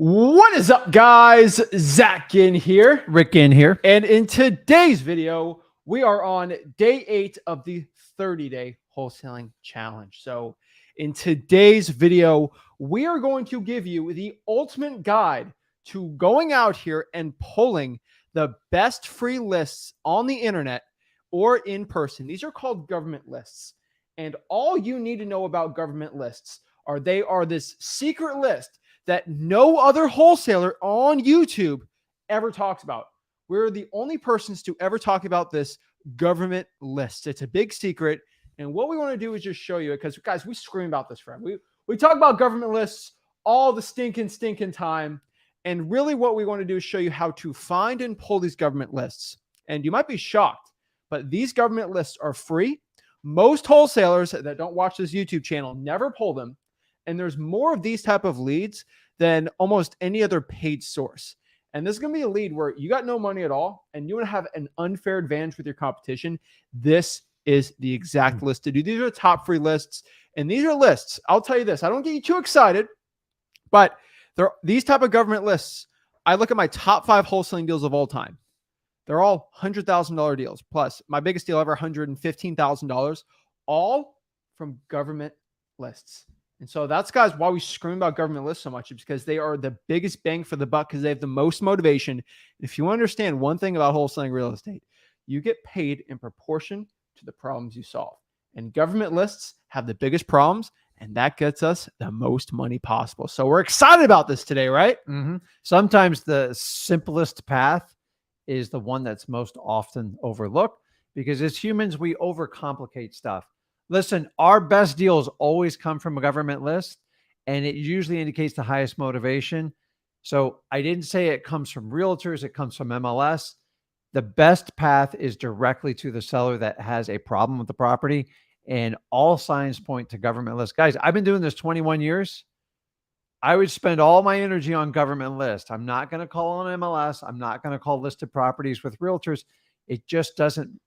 What is up, guys? Zach Ginn here. Rick Ginn here. And in today's video, we are on day 8 of the 30-day wholesaling challenge. So in today's video, we are going to give you the ultimate guide to going out here and pulling the best free lists on the internet or in person. These are called government lists. And all you need to know about government lists are they are this secret list that no other wholesaler on YouTube ever talks about. We're the only persons to ever talk about this government list. It's a big secret. And what we want to do is just show you it because, guys, we scream about this forever. We talk about government lists all the stinking time. And really what we want to do is show you how to find and pull these government lists. And you might be shocked, but these government lists are free. Most wholesalers that don't watch this YouTube channel never pull them. And there's more of these type of leads than almost any other paid source. And this is going to be a lead where you got no money at all and you want to have an unfair advantage with your competition. This is the exact list to do. These are the top free lists. And these are lists. I'll tell you this. I don't get you too excited, but these type of government lists, I look at my top 5 wholesaling deals of all time. They're all $100,000 deals. Plus, my biggest deal ever, $115,000, all from government lists. And so that's, guys, why we scream about government lists so much. It's because they are the biggest bang for the buck because they have the most motivation. And if you understand one thing about wholesaling real estate, you get paid in proportion to the problems you solve. And government lists have the biggest problems, and that gets us the most money possible. So we're excited about this today, right? Sometimes the simplest path is the one that's most often overlooked because as humans, we overcomplicate stuff. Listen, our best deals always come from a government list, and it usually indicates the highest motivation. So I didn't say it comes from realtors. It comes from MLS. The best path is directly to the seller that has a problem with the property, and all signs point to government lists. Guys, I've been doing this 21 years. I would spend all my energy on government lists. I'm not going to call on MLS. I'm not going to call listed properties with realtors. It just doesn't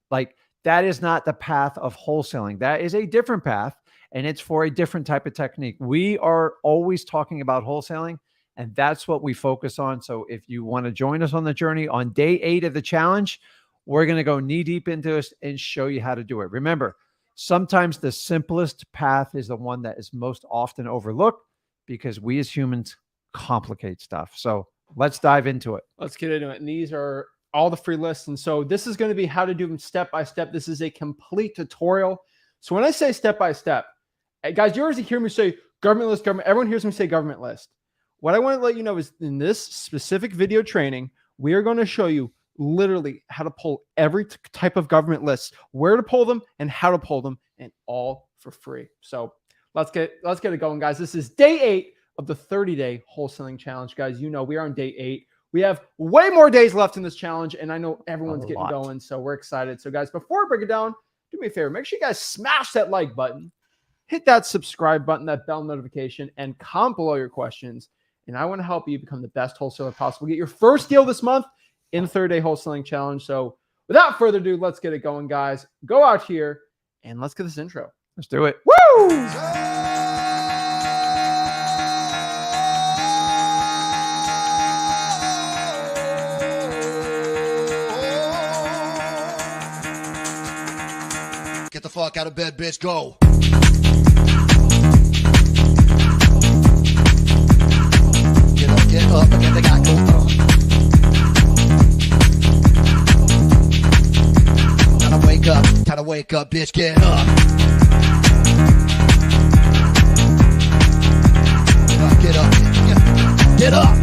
that is not the path of wholesaling. That is a different path, and it's for a different type of technique. We are always talking about wholesaling, and that's what we focus on. So if you want to join us on the journey on day 8 of the challenge, we're going to go knee deep into this and show you how to do it. Remember, sometimes the simplest path is the one that is most often overlooked because we as humans complicate stuff. So let's dive into it. Let's get into it. And these are all the free lists. And so this is going to be how to do them step by step. This is a complete tutorial. So when I say step by step, guys, you already hear me say government list, government. Everyone hears me say government list. What I want to let you know is in this specific video training, we are going to show you literally how to pull every type of government list, where to pull them and how to pull them, and all for free. So let's get it going, guys. This is day 8 of the 30-day wholesaling challenge, guys. You know, we are on day 8. We have way more days left in this challenge, and I know everyone's getting going, so we're excited. So, guys, before I break it down, do me a favor. Make sure you guys smash that like button, hit that subscribe button, that bell notification, and comment below your questions. And I want to help you become the best wholesaler possible. Get your first deal this month in the 30-day wholesaling challenge. So, without further ado, let's get it going, guys. Go out here, and let's get this intro. Let's do it. Woo! Get the fuck out of bed, bitch. Go. Get up, again, they got go. Time to wake up, bitch. Get up. Get up. Get up.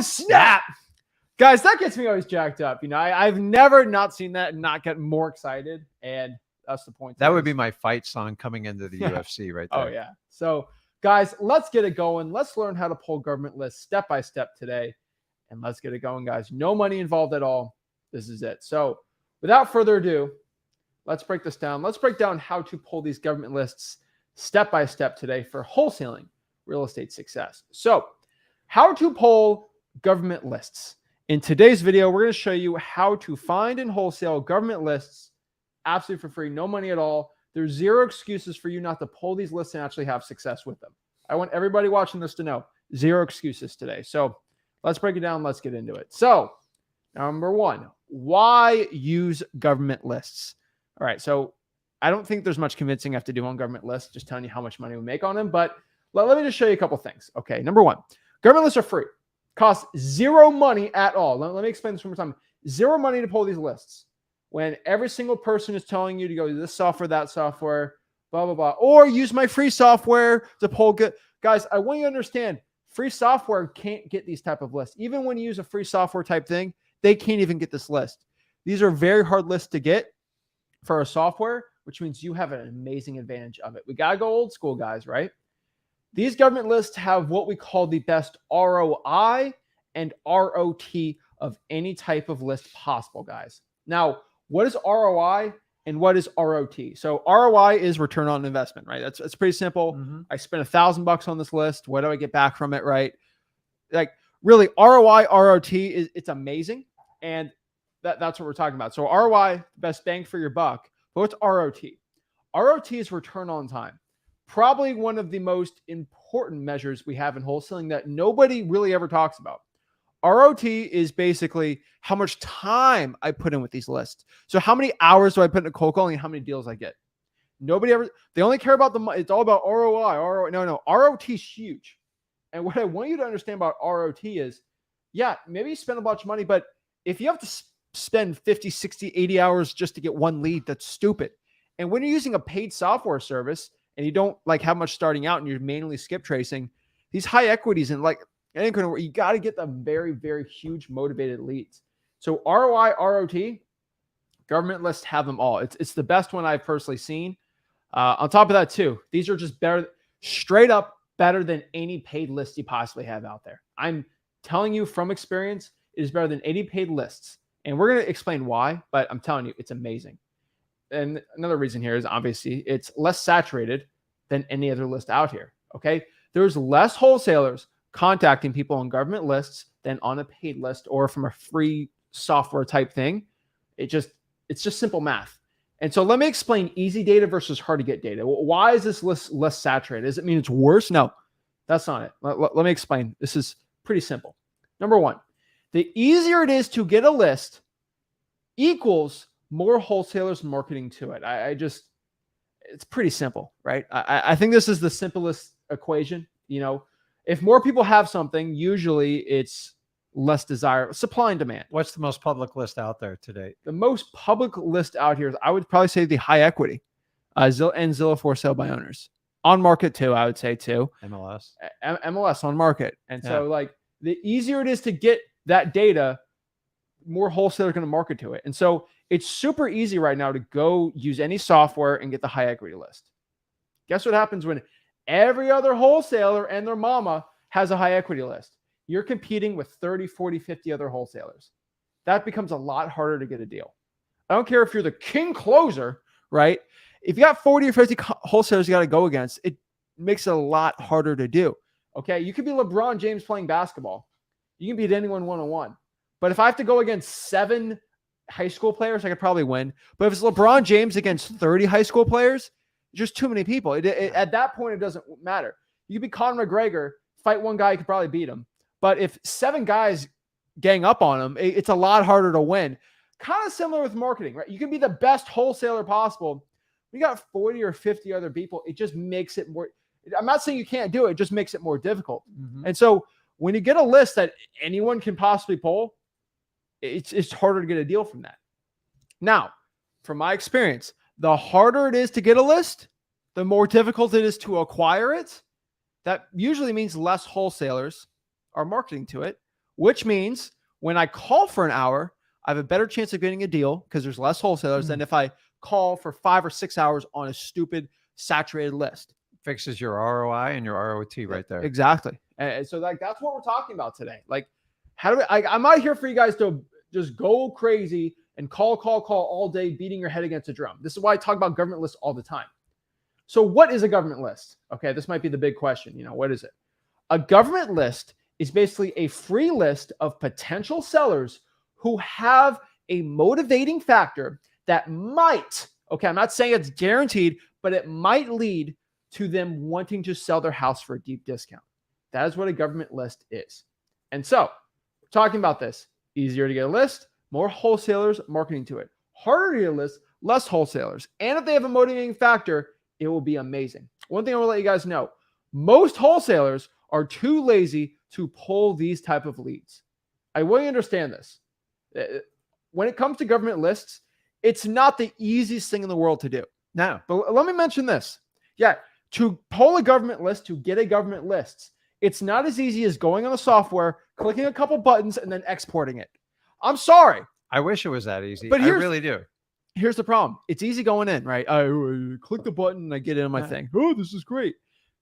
Snap. Guys, that gets me always jacked up. You know, I've never not seen that and not get more excited. And that's the point. That would be my fight song coming into the UFC right there. Oh, yeah. So, guys, let's get it going. Let's learn how to pull government lists step by step today. And let's get it going, guys. No money involved at all. This is it. So, without further ado, let's break this down. Let's break down how to pull these government lists step by step today for wholesaling real estate success. So, how to pull government lists. In today's video, we're going to show you how to find and wholesale government lists absolutely for free, no money at all. There's zero excuses for you not to pull these lists and actually have success with them. I want everybody watching this to know zero excuses today. So let's break it down. Let's get into it. So number one, why use government lists? All right. So I don't think there's much convincing I have to do on government lists, just telling you how much money we make on them. But let me just show you a couple things. Okay. Number one, government lists are free. Cost zero money at all. Let me explain this one more time. Zero money to pull these lists. When every single person is telling you to go to this software, that software, blah, blah, blah, or use my free software to pull good. Guys, I want you to understand, free software can't get these type of lists. Even when you use a free software type thing, they can't even get this list. These are very hard lists to get for a software, which means you have an amazing advantage of it. We got to go old school, guys, right? These government lists have what we call the best ROI and ROT of any type of list possible, guys. Now, what is ROI and what is ROT? So ROI is return on investment, right? That's pretty simple. Mm-hmm. I spent $1,000 on this list. What do I get back from it, right? Like really, ROI, ROT it's amazing, and that's what we're talking about. So ROI, best bang for your buck. But what's ROT? ROT is return on time. Probably one of the most important measures we have in wholesaling that nobody really ever talks about. ROT is basically how much time I put in with these lists. So how many hours do I put in a cold calling and how many deals I get? Nobody ever, they only care about the money. It's all about ROI. No. ROT is huge. And what I want you to understand about ROT is, yeah, maybe you spend a bunch of money, but if you have to spend 50, 60, 80 hours just to get one lead, that's stupid. And when you're using a paid software service and you don't like have much starting out and you're manually skip tracing, these high equities and like, it ain't gonna work. You got to get the very, very huge motivated leads. So ROI, ROT, government lists have them all. It's the best one I've personally seen. On top of that too, these are just better, straight up better than any paid list you possibly have out there. I'm telling you from experience, it is better than any paid lists. And we're going to explain why, but I'm telling you, it's amazing. And another reason here is obviously it's less saturated than any other list out here. Okay. There's less wholesalers contacting people on government lists than on a paid list or from a free software type thing. It's just simple math. And so let me explain easy data versus hard to get data. Why is this list less saturated? Does it mean it's worse? No, that's not it. Let me explain. This is pretty simple. Number one, the easier it is to get a list equals more wholesalers marketing to it. It's pretty simple, right? I think this is the simplest equation. You know, if more people have something, usually it's less desirable. Supply and demand. What's the most public list out there today? The most public list out here is, I would probably say, the high equity, Zillow for sale by owners. On market too, I would say too. MLS. MLS on market. And so like the easier it is to get that data, more wholesalers are going to market to it. And so it's super easy right now to go use any software and get the high equity list. Guess what happens when every other wholesaler and their mama has a high equity list? You're competing with 30, 40, 50 other wholesalers. That becomes a lot harder to get a deal. I don't care if you're the king closer, right? If you got 40 or 50 wholesalers you got to go against, it makes it a lot harder to do. Okay. You could be LeBron James playing basketball. You can beat anyone one-on-one. But if I have to go against 7 high school players, I could probably win. But if it's LeBron James against 30 high school players, just too many people. At that point, it doesn't matter. You could be Conor McGregor, fight one guy, you could probably beat him. But if 7 guys gang up on him, it's a lot harder to win. Kind of similar with marketing, right? You can be the best wholesaler possible. We got 40 or 50 other people. It just makes it more. I'm not saying you can't do it. It just makes it more difficult. Mm-hmm. And so when you get a list that anyone can possibly pull, it's harder to get a deal from that. Now, from my experience, the harder it is to get a list, the more difficult it is to acquire it. That usually means less wholesalers are marketing to it, which means when I call for an hour, I have a better chance of getting a deal because there's less wholesalers than if I call for 5 or 6 hours on a stupid saturated list. Fixes your ROI and your ROT right there. Exactly. And so like that's what we're talking about today. Like, how do I'm not here for you guys to just go crazy and call all day, beating your head against a drum. This is why I talk about government lists all the time. So what is a government list? Okay, this might be the big question. What is it? A government list is basically a free list of potential sellers who have a motivating factor that might, okay, I'm not saying it's guaranteed, but it might lead to them wanting to sell their house for a deep discount. That is what a government list is. And so, talking about this, easier to get a list, more wholesalers marketing to it. Harder to get a list, less wholesalers. And if they have a motivating factor, it will be amazing. One thing I will let you guys know, most wholesalers are too lazy to pull these type of leads. I want you to understand this. When it comes to government lists, it's not the easiest thing in the world to do. No. But let me mention this. Yeah, to pull a government list, to get a government list, it's not as easy as going on the software, clicking a couple buttons, and then exporting it. I'm sorry. I wish it was that easy. But I really do. Here's the problem. It's easy going in, right? I click the button and I get in my thing. Oh, this is great.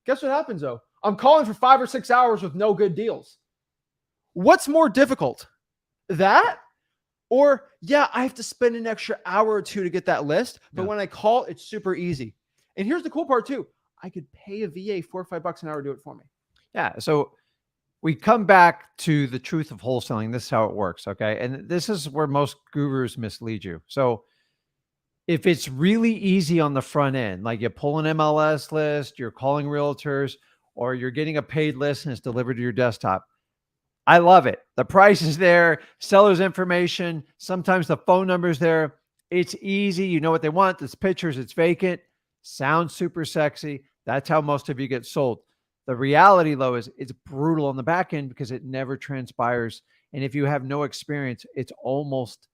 Guess what happens, though? I'm calling for 5 or 6 hours with no good deals. What's more difficult? That? Or, yeah, I have to spend an extra hour or two to get that list. But when I call, it's super easy. And here's the cool part, too. I could pay a VA $4 or $5 an hour to do it for me. Yeah. So we come back to the truth of wholesaling. This is how it works. Okay. And this is where most gurus mislead you. So if it's really easy on the front end, like you pull an MLS list, you're calling realtors, or you're getting a paid list and it's delivered to your desktop, I love it. The price is there, seller's information, sometimes the phone number's there. It's easy. You know what they want. It's pictures, it's vacant, sounds super sexy. That's how most of you get sold. The reality, though, is it's brutal on the back end because it never transpires. And if you have no experience, it's almost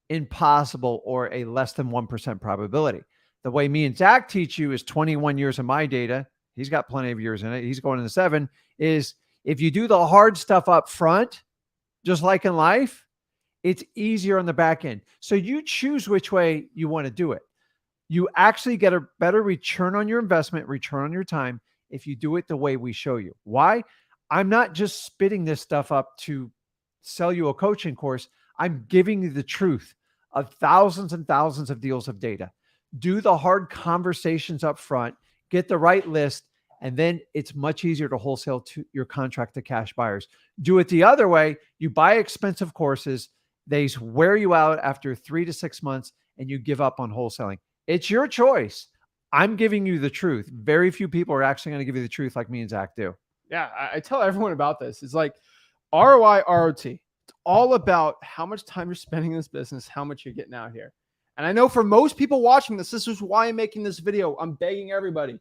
impossible or a less than 1% probability. The way me and Zach teach you is 21 years of my data. He's got plenty of years in it. He's going into 7. Is if you do the hard stuff up front, just like in life, it's easier on the back end. So you choose which way you want to do it. You actually get a better return on your investment, return on your time, if you do it the way we show you. Why? I'm not just spitting this stuff up to sell you a coaching course. I'm giving you the truth of thousands and thousands of deals of data. Do the hard conversations up front, get the right list, and then it's much easier to wholesale to your contract to cash buyers. Do it the other way. You buy expensive courses. They wear you out after 3 to 6 months, and you give up on wholesaling. It's your choice. I'm giving you the truth. Very few people are actually going to give you the truth like me and Zach do. Yeah, I tell everyone about this. It's like ROI, ROT. It's all about how much time you're spending in this business, how much you're getting out here. And I know for most people watching this is why I'm making this video. I'm begging everybody.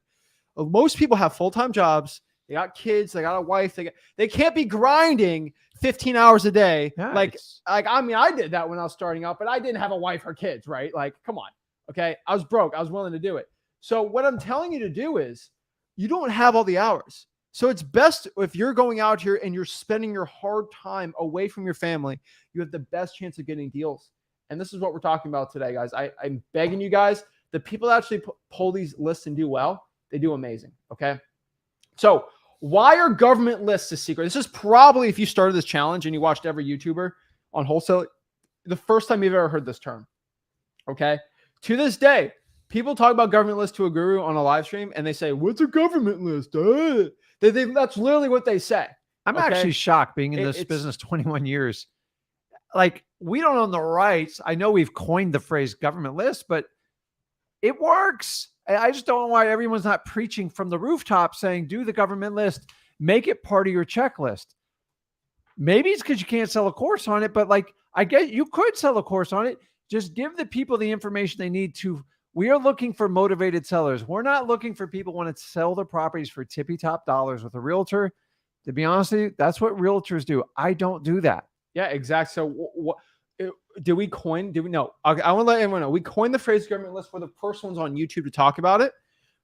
Most people have full-time jobs. They got kids. They got a wife. They can't be grinding 15 hours a day. Yeah, I mean, I did that when I was starting out, but I didn't have a wife or kids, right? Like, come on. Okay. I was broke. I was willing to do it. So what I'm telling you to do is you don't have all the hours. So it's best if you're going out here and you're spending your hard time away from your family, you have the best chance of getting deals. And this is what we're talking about today, guys. I'm begging you guys, the people that actually pull these lists and do well, they do amazing. Okay. So why are government lists a secret? This is probably, if you started this challenge and you watched every YouTuber on Wholesale, the first time you've ever heard this term. Okay. To this day, people talk about government lists to a guru on a live stream and they say, what's a government list? That's literally what they say. I'm actually shocked being in this business 21 years. Like, we don't own the rights. I know we've coined the phrase government list, but it works. I just don't know why everyone's not preaching from the rooftop saying, do the government list, make it part of your checklist. Maybe it's because you can't sell a course on it, but like, I get you could sell a course on it. Just give the people the information they need to. We are looking for motivated sellers. We're not looking for people who want to sell their properties for tippy top dollars with a realtor. To be honest with you, that's what realtors do. I don't do that. Yeah, exactly. So what did we coin? Did we know? I want to let everyone know. We coined the phrase government list for the first ones on YouTube to talk about it.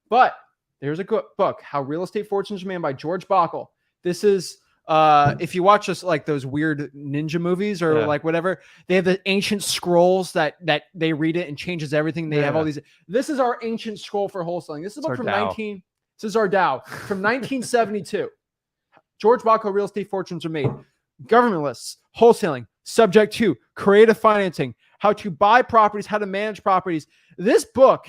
But there's a good book, How Real Estate Fortunes Are Made by George Bockel. This is if you watch just like those weird ninja movies or like whatever, they have the ancient scrolls that they read it and changes everything. They have all these. This is our ancient scroll for wholesaling. This is a book from This is our Dow from 1972. George Bockel, Real Estate Fortunes Are Made. Government lists, wholesaling, subject to creative financing, how to buy properties, how to manage properties. This book,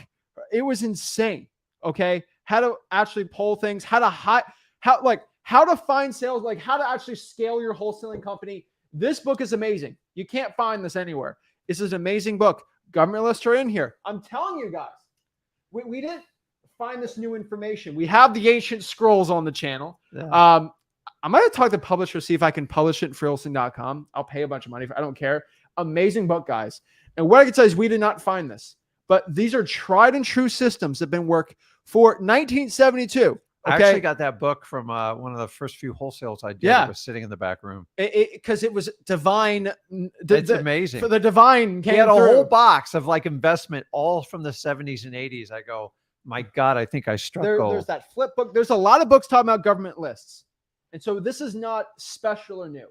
it was insane. Okay. How to actually pull things, how to find sales, like how to actually scale your wholesaling company. This book is amazing. You can't find this anywhere. This is an amazing book. Government lists are in here. I'm telling you guys, we didn't find this new information. We have the ancient scrolls on the channel. Yeah. I'm going to talk to the publisher, see if I can publish it for Wholesaling.com. I'll pay a bunch of money. I don't care. Amazing book, guys. And what I can tell you is we did not find this, but these are tried and true systems that have been worked for 1972. Okay? I actually got that book from one of the first few wholesales I did. Yeah. It was sitting in the back room. Because it was divine. It's amazing. For the divine came He had a through. whole box of like investment, all from the 70s and 80s. I go, my God, I think I struck gold. There's that flip book. There's a lot of books talking about government lists. And so this is not special or new.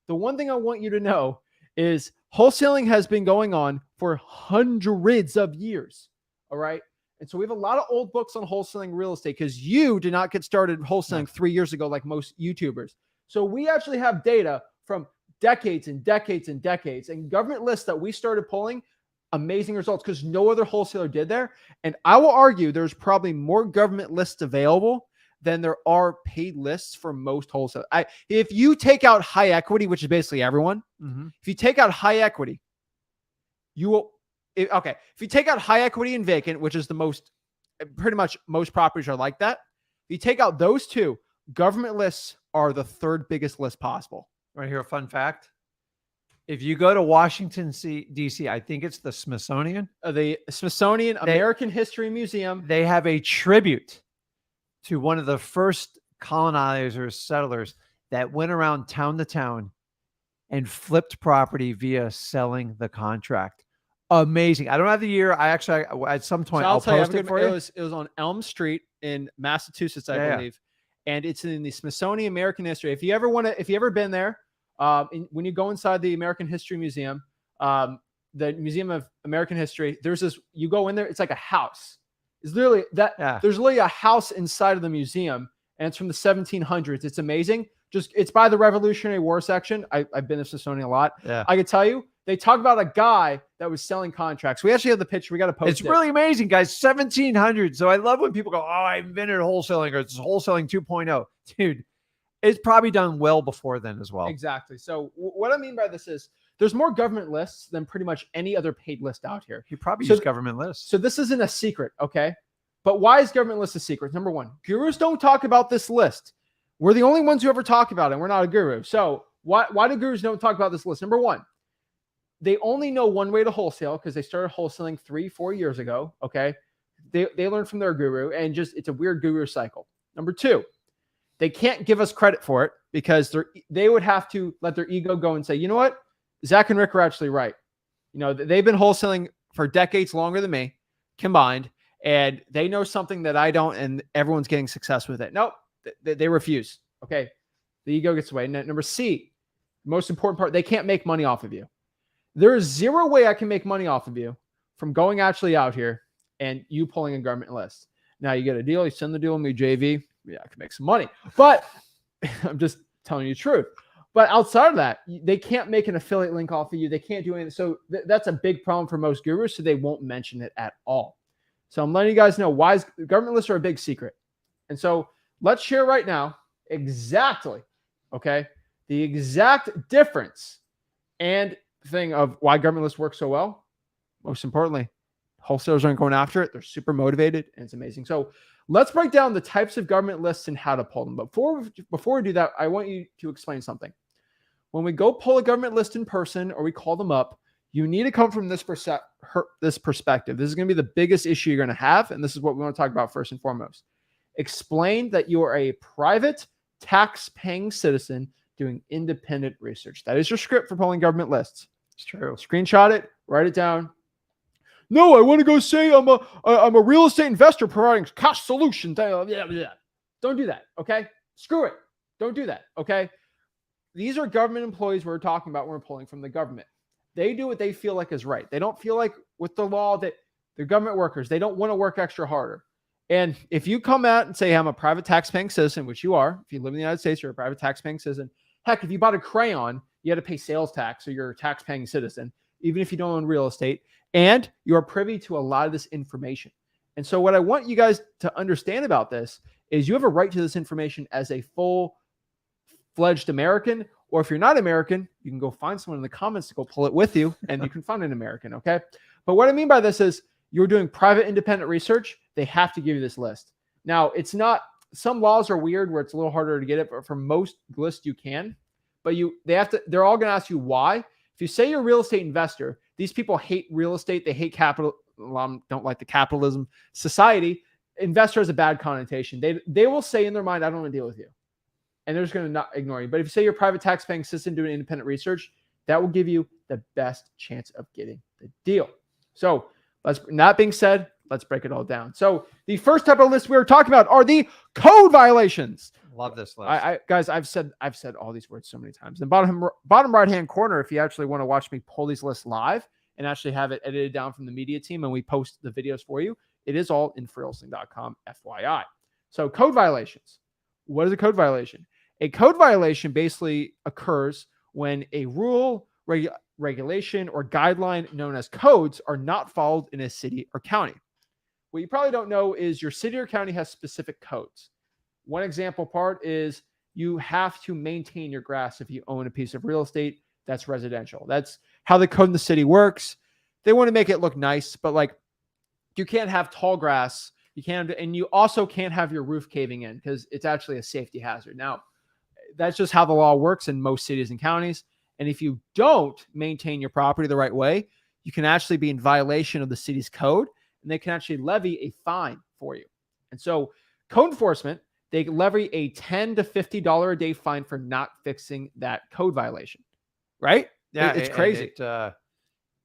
The one thing I want you to know is wholesaling has been going on for hundreds of years. All right. And so we have a lot of old books on wholesaling real estate because you did not get started wholesaling 3 years ago like most YouTubers. So we actually have data from decades and decades and decades, and government lists that we started pulling, amazing results because no other wholesaler did there. And I will argue there's probably more government lists available than there are paid lists for most wholesalers. If you take out high equity, which is basically everyone, if you take out high equity, you will. If you take out high equity and vacant, which is the most, pretty much most properties are like that. If you take out those two, government lists are the third biggest list possible. Right here, a fun fact. If you go to Washington, D.C., I think it's the Smithsonian. The Smithsonian American History Museum. They have a tribute to one of the first colonizers, settlers that went around town to town and flipped property via selling the contract. Amazing. I don't have the year. I actually, at some point, So I'll post it for you. It was on Elm Street in Massachusetts, I believe. And it's in the Smithsonian American History. If you ever been there, when you go inside the American History Museum, the Museum of American History, there's this, you go in there, it's like a house. It's literally that. Yeah. There's literally a house inside of the museum, and it's from the 1700s. It's amazing. It's by the Revolutionary War section. I've been to Smithsonian a lot. Yeah. I can tell you, they talk about a guy that was selling contracts. We actually have the picture. We got to post it. It's really amazing, guys. 1700. So I love when people go, oh, I invented wholesaling, or it's wholesaling 2.0. Dude, it's probably done well before then as well. Exactly. So what I mean by this is there's more government lists than pretty much any other paid list out here. You probably use government lists. So this isn't a secret, okay? But why is government list a secret? Number one, gurus don't talk about this list. We're the only ones who ever talk about it, and we're not a guru. So why do gurus don't talk about this list? Number one, they only know one way to wholesale because they started wholesaling 3-4 years ago, okay? They learned from their guru, and it's a weird guru cycle. Number two, they can't give us credit for it because they would have to let their ego go and say, you know what? Zach and Rick are actually right. You know, they've been wholesaling for decades longer than me combined, and they know something that I don't, and everyone's getting success with it. Nope, they refuse. Okay, the ego gets away. Number C, most important part, they can't make money off of you. There is zero way I can make money off of you from going actually out here and you pulling a government list. Now you get a deal, you send the deal with me, JV. Yeah, I can make some money, but I'm just telling you the truth. But outside of that, they can't make an affiliate link off of you. They can't do anything. So that's a big problem for most gurus. So they won't mention it at all. So I'm letting you guys know why government lists are a big secret. And so let's share right now exactly, okay, the exact difference and thing of why government lists work so well. Most importantly, wholesalers aren't going after it. They're super motivated, and it's amazing. So let's break down the types of government lists and how to pull them. But before we do that, I want you to explain something. When we go pull a government list in person or we call them up, you need to come from this perspective. This is going to be the biggest issue you're going to have, and this is what we want to talk about first and foremost. Explain that you are a private tax-paying citizen doing independent research. That is your script for pulling government lists. It's true. Screenshot it, write it down. No, I want to go say I'm a real estate investor providing cash solutions. Don't do that, okay? Screw it. Don't do that, okay? These are government employees we're talking about when we're pulling from the government. They do what they feel like is right. They don't feel like with the law that they're government workers. They don't want to work extra harder. And if you come out and say, I'm a private tax-paying citizen, which you are, if you live in the United States, you're a private tax-paying citizen. Heck, if you bought a crayon, you had to pay sales tax, so you're a tax-paying citizen. even if you don't own real estate, and you are privy to a lot of this information. And so what I want you guys to understand about this is you have a right to this information as a full-fledged American, or if you're not American, you can go find someone in the comments to go pull it with you, and you can find an American, okay? But what I mean by this is you're doing private independent research, they have to give you this list. Now, it's not, some laws are weird where it's a little harder to get it, but for most lists you can. But they're all going to ask you why. If you say you're a real estate investor, these people hate real estate, they hate capital, don't like the capitalism society. Investor has a bad connotation. They will say in their mind, I don't want to deal with you. And they're just going to not ignore you. But if you say you're a private tax-paying citizen doing independent research, that will give you the best chance of getting the deal. So that being said, let's break it all down. So the first type of list we were talking about are the code violations. Love this list. Guys, I've said all these words so many times. In bottom right-hand corner, if you actually want to watch me pull these lists live and actually have it edited down from the media team and we post the videos for you, it is all in Wholesaling.com, FYI. So code violations. What is a code violation? A code violation basically occurs when a rule, regulation, or guideline known as codes are not followed in a city or county. What you probably don't know is your city or county has specific codes. One example part is you have to maintain your grass if you own a piece of real estate that's residential. That's how the code in the city works. They want to make it look nice, but like you can't have tall grass. You can't, and you also can't have your roof caving in because it's actually a safety hazard. Now, that's just how the law works in most cities and counties. And if you don't maintain your property the right way, you can actually be in violation of the city's code, and they can actually levy a fine for you. And so code enforcement, they levy a $10 to $50 a day fine for not fixing that code violation, right? Yeah, it's crazy.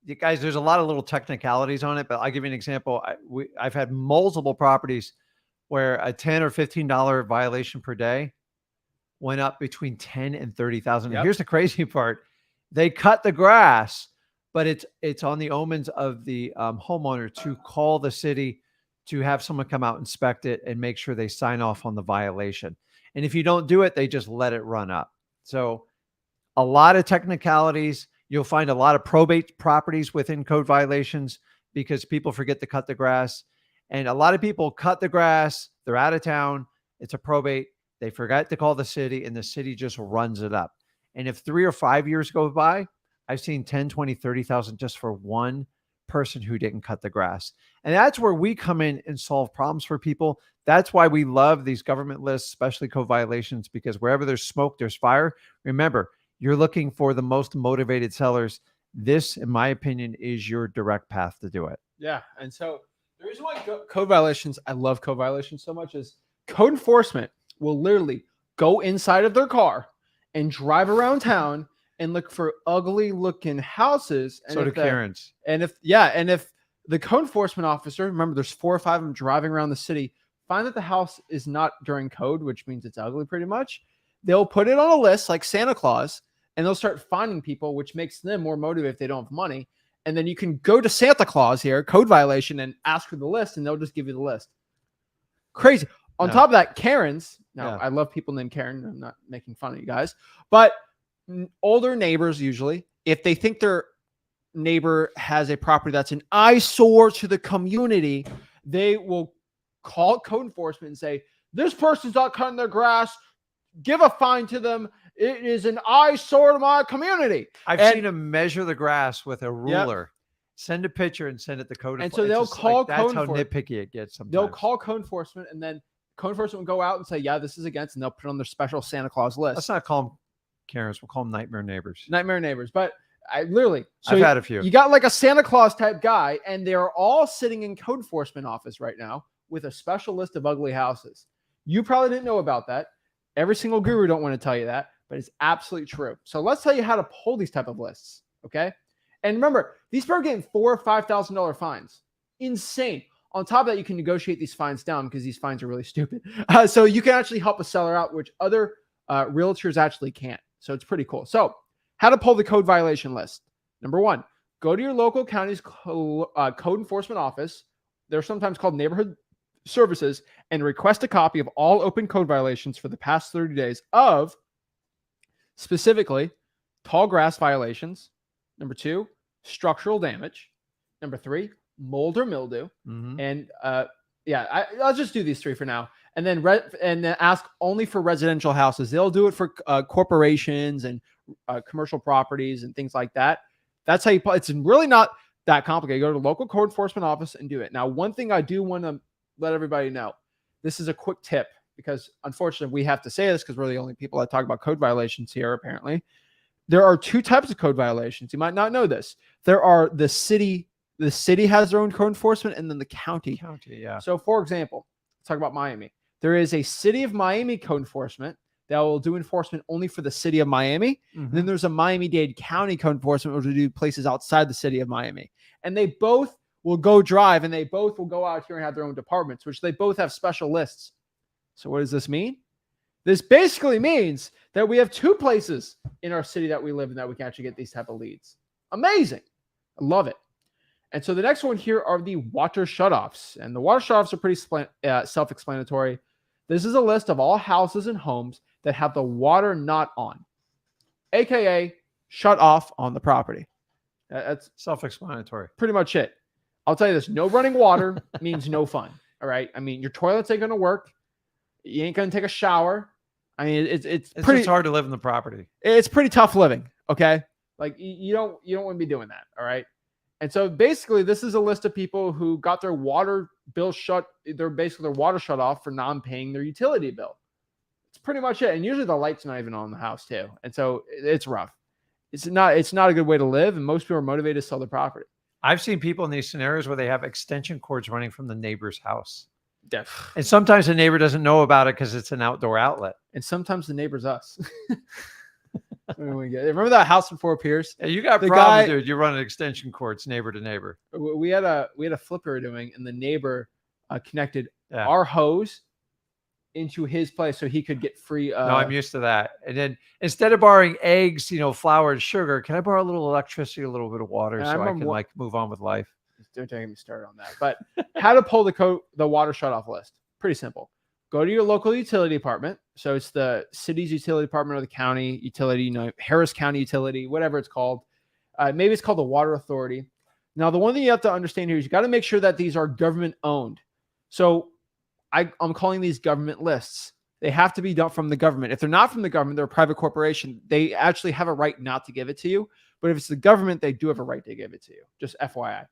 You guys, there's a lot of little technicalities on it, but I'll give you an example. I've had multiple properties where a $10 or $15 violation per day went up between 10 and 30,000. Yep. Here's the crazy part. They cut the grass, but it's on the omens of the homeowner to call the city to have someone come out, inspect it, and make sure they sign off on the violation. And if you don't do it, they just let it run up. So a lot of technicalities. You'll find a lot of probate properties within code violations because people forget to cut the grass. And a lot of people cut the grass. They're out of town. It's a probate. They forgot to call the city, and the city just runs it up. And if 3 or 5 years go by, I've seen 10, 20, 30,000 just for one person who didn't cut the grass. And that's where we come in and solve problems for people. That's why we love these government lists, especially code violations, because wherever there's smoke, there's fire. Remember, you're looking for the most motivated sellers. This, in my opinion, is your direct path to do it. Yeah. And so the reason why code violations, I love code violations so much, is code enforcement will literally go inside of their car and drive around town and look for ugly looking houses. And so do Karens. And if the code enforcement officer, remember there's 4 or 5 of them driving around the city, find that the house is not during code, which means it's ugly pretty much, they'll put it on a list like Santa Claus, and they'll start finding people, which makes them more motivated if they don't have money. And then you can go to Santa Claus here, code violation, and ask for the list, and they'll just give you the list. Crazy. On top of that, Karens. Now, I love people named Karen. I'm not making fun of you guys. But older neighbors, usually, if they think their neighbor has a property that's an eyesore to the community, they will call code enforcement and say, this person's not cutting their grass. Give a fine to them. It is an eyesore to my community. I've seen them measure the grass with a ruler. Yep. Send a picture and send it to code enforcement. And so they'll call code enforcement. That's how nitpicky it gets sometimes. They'll call code enforcement, and then code enforcement will go out and say, yeah, this is against, and they'll put it on their special Santa Claus list. Let's not call them Karens. We'll call them nightmare neighbors. Nightmare neighbors. But I literally, so I've had a few. You got like a Santa Claus type guy, and they're all sitting in code enforcement office right now with a special list of ugly houses. You probably didn't know about that. Every single guru don't want to tell you that, but it's absolutely true. So let's tell you how to pull these type of lists, okay? And remember, these people are getting $4,000 or $5,000 fines. Insane. On top of that, you can negotiate these fines down because these fines are really stupid. So you can actually help a seller out, which other realtors actually can't. So it's pretty cool. So how to pull the code violation list. Number 1, go to your local county's code enforcement office. They're sometimes called neighborhood services, and request a copy of all open code violations for the past 30 days of specifically tall grass violations. Number 2, structural damage. Number 3, mold or mildew. Mhm. And I'll just do these 3 for now. And then then ask only for residential houses. They'll do it for corporations and commercial properties and things like that. That's how you. It's really not that complicated. Go to the local code enforcement office and do it. Now, one thing I do want to let everybody know, this is a quick tip because unfortunately we have to say this because we're the only people that talk about code violations here. Apparently, there are 2 types of code violations. You might not know this. There are the city. The city has their own code enforcement, and then the county. Yeah. So, for example, let's talk about Miami. There is a city of Miami code enforcement that will do enforcement only for the city of Miami. Mhm. And then there's a Miami-Dade County code enforcement, which will do places outside the city of Miami. And they both will go drive, and they both will go out here and have their own departments, which they both have special lists. So what does this mean? This basically means that we have 2 places in our city that we live in that we can actually get these type of leads. Amazing. I love it. And so the next one here are the water shutoffs. And the water shutoffs are pretty self-explanatory. This is a list of all houses and homes that have the water not on, aka shut off on the property. That's self-explanatory. Pretty much it. I'll tell you this, no running water means no fun. All right. I mean, your toilets ain't going to work. You ain't going to take a shower. I mean, it's pretty hard to live in the property. It's pretty tough living. Okay. Like you don't want to be doing that. All right. And so basically this is a list of people who got their water bill their water shut off for non-paying their utility bill. It's pretty much it. And usually the light's not even on in the house too. And so it's rough. It's not a good way to live. And most people are motivated to sell their property. I've seen people in these scenarios where they have extension cords running from the neighbor's house. Definitely. And sometimes the neighbor doesn't know about it because it's an outdoor outlet. And sometimes the neighbor's us. Remember that house in Fort Pierce? Yeah, you got problems, dude. You're running extension cords neighbor to neighbor. We had a flip we were doing, and the neighbor connected our hose into his place so he could get free. No, I'm used to that. And then instead of borrowing eggs, flour and sugar, can I borrow a little electricity, a little bit of water, so I can move on with life? Don't get me started on that. But how to pull the water shutoff list? Pretty simple. Go to your local utility department. So it's the city's utility department or the county utility, Harris County utility, whatever it's called. Maybe it's called the water authority. Now, the one thing you have to understand here is you got to make sure that these are government owned. So I'm calling these government lists. They have to be done from the government. If they're not from the government, they're a private corporation. They actually have a right not to give it to you. But if it's the government, they do have a right to give it to you. Just FYI.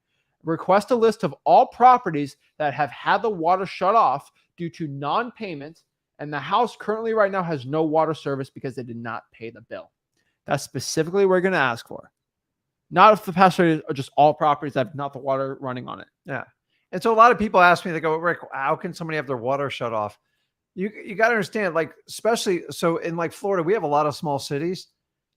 Request a list of all properties that have had the water shut off due to non-payment, and the house currently right now has no water service because they did not pay the bill. That's specifically what we're going to ask for. Not if the password are just all properties that have not the water running on it. Yeah. And so a lot of people ask me, they go, Rick, how can somebody have their water shut off? You got to understand, especially so in Florida, we have a lot of small cities.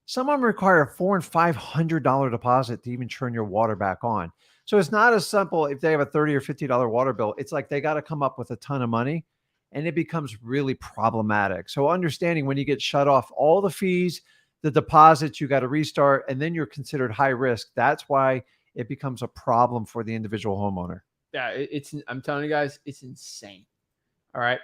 Some of them require a $400 and $500 deposit to even turn your water back on. So it's not as simple if they have a $30 or $50 water bill. It's like they got to come up with a ton of money, and it becomes really problematic. So understanding when you get shut off, all the fees, the deposits, you got to restart, and then you're considered high risk. That's why it becomes a problem for the individual homeowner. Yeah, I'm telling you guys, it's insane. All right.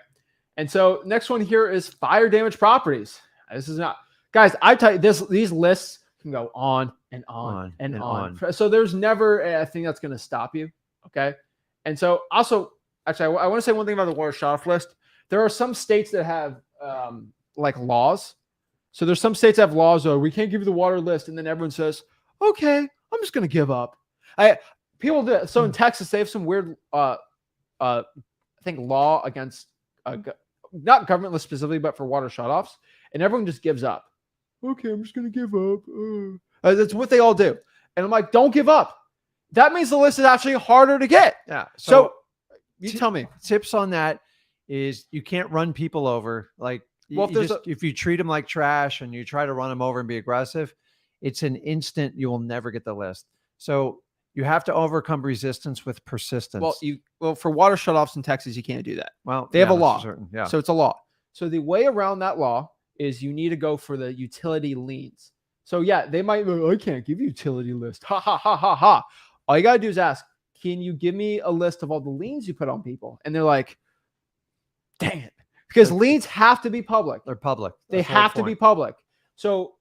And so next one here is fire damage properties. This is not, guys, I tell you these lists can go on and on and on. So there's never a thing that's going to stop you. Okay. And so also, actually, I want to say one thing about the water shut off list. There are some states that have laws. So there's some states that have laws, we can't give you the water list. And then everyone says, okay, I'm just going to give up. People do it. So in Texas, they have some weird, I think, law against, not government list specifically, but for water shutoffs. And everyone just gives up. Okay, I'm just going to give up. That's what they all do. And I'm like, don't give up. That means the list is actually harder to get. Yeah. So you tell me. Tips on that is you can't run people over. If you treat them like trash and you try to run them over and be aggressive, it's an instant. You will never get the list. So you have to overcome resistance with persistence. Well, for water shutoffs in Texas, you can't do that. Well, they have a law. Yeah. So it's a law. So the way around that law is you need to go for the utility liens. So yeah, they might, I can't give you utility list. Ha, ha, ha, ha, ha. All you got to do is ask, can you give me a list of all the liens you put on people? And they're like, dang it. Because liens have to be public. They're public. They have to be public. So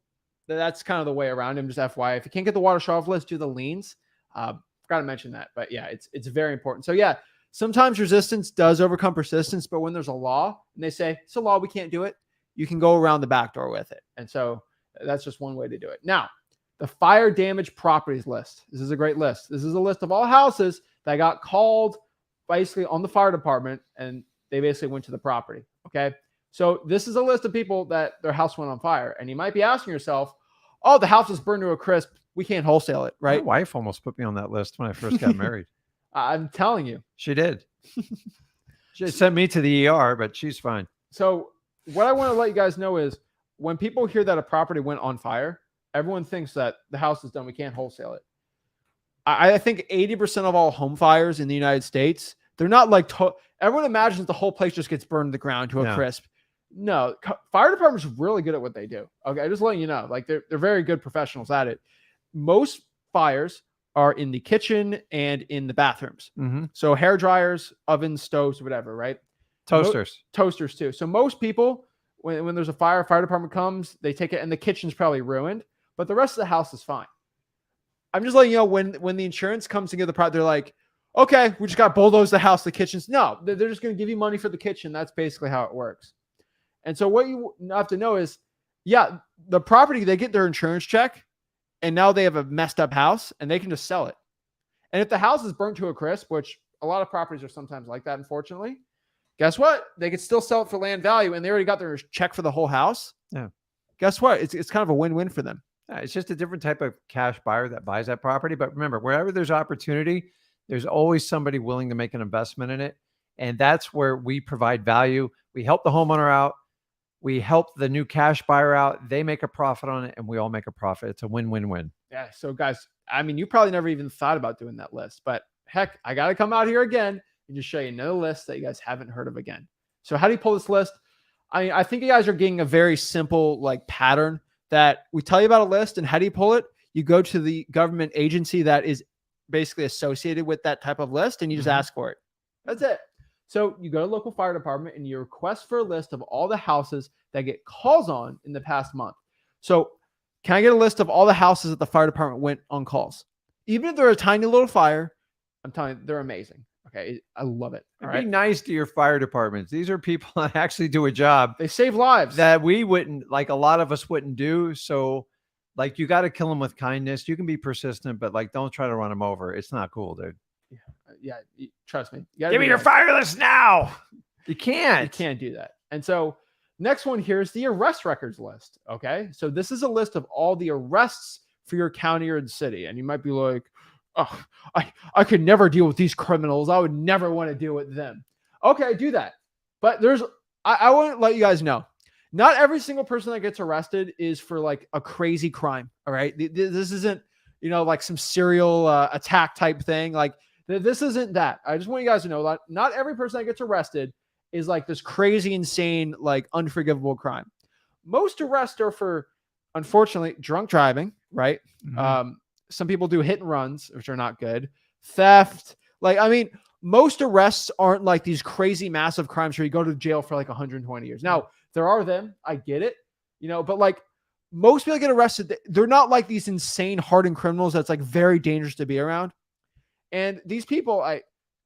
that's kind of the way around him. Just FYI, if you can't get the water shut off list, do the liens. Forgot to mention that, but yeah, it's very important. So yeah, sometimes resistance does overcome persistence, but when there's a law and they say it's a law, we can't do it, you can go around the back door with it. And so that's just one way to do it. Now, the fire damage properties list. This is a great list. This is a list of all houses that got called basically on the fire department and they basically went to the property. Okay. So this is a list of people that their house went on fire. And you might be asking yourself, oh, the house is burned to a crisp. We can't wholesale it, right? My wife almost put me on that list when I first got married. I'm telling you. She did. She sent me to the ER, but she's fine. So what I want to let you guys know is when people hear that a property went on fire, everyone thinks that the house is done. We can't wholesale it. I think 80% of all home fires in the United States, they're not like, everyone imagines the whole place just gets burned to the ground to a crisp. No, fire department's really good at what they do. Okay, just letting you know, like they're very good professionals at it. Most fires are in the kitchen and in the bathrooms. So hair dryers, ovens, stoves, whatever, right? Toasters. Toasters too. So most people, when there's a fire department comes, they take it and the kitchen's probably ruined, but the rest of the house is fine. I'm just letting you know when the insurance comes to get the product, they're like, okay, we just got bulldoze the house, the kitchen's. No, they're just going to give you money for the kitchen. That's basically how it works. And so what you have to know is, yeah, the property, they get their insurance check and now they have a messed up house and they can just sell it. And if the house is burnt to a crisp, which a lot of properties are sometimes like that, unfortunately, guess what? They could still sell it for land value and they already got their check for the whole house. Yeah. Guess what? It's kind of a win-win for them. It's just a different type of cash buyer that buys that property. But remember, wherever there's opportunity, there's always somebody willing to make an investment in it. And that's where we provide value. We help the homeowner out. We help the new cash buyer out. They make a profit on it and we all make a profit. It's a win-win-win. Yeah. So guys, I mean, you probably never even thought about doing that list, but heck, I got to come out here again and just show you another list that you guys haven't heard of again. So how do you pull this list? I think you guys are getting a very simple like pattern that we tell you about a list. And how do you pull it? You go to the government agency that is basically associated with that type of list and you just ask for it. That's it. So you go to local fire department and you request for a list of all the houses that get calls on in the past month. So can I get a list of all the houses that the fire department went on calls? Even if they're a tiny little fire, I'm telling you, they're amazing. Okay. I love it. All right. Be nice to your fire departments. These are people that actually do a job. They save lives that we wouldn't, like a lot of us wouldn't do. So like, you got to kill them with kindness. You can be persistent, but like, don't try to run them over. It's not cool, dude. Yeah. Trust me. Give me your fire list now. You can't. You can't do that. And so next one here is the arrest records list. Okay. So this is a list of all the arrests for your county or the city. And you might be like, oh, I could never deal with these criminals. I would never want to deal with them. Okay, do that. But I want to let you guys know, not every single person that gets arrested is for like a crazy crime. All right. This isn't, like some serial attack type thing. Like this isn't that. I just want you guys to know that not every person that gets arrested is like this crazy, insane, like unforgivable crime. Most arrests are for, unfortunately, drunk driving, right? Some people do hit and runs, which are not good. Theft. Most arrests aren't like these crazy massive crimes where you go to jail for like 120 years. Now, there are them. I get it. But like most people get arrested. They're not like these insane hardened criminals that's like very dangerous to be around. And these people,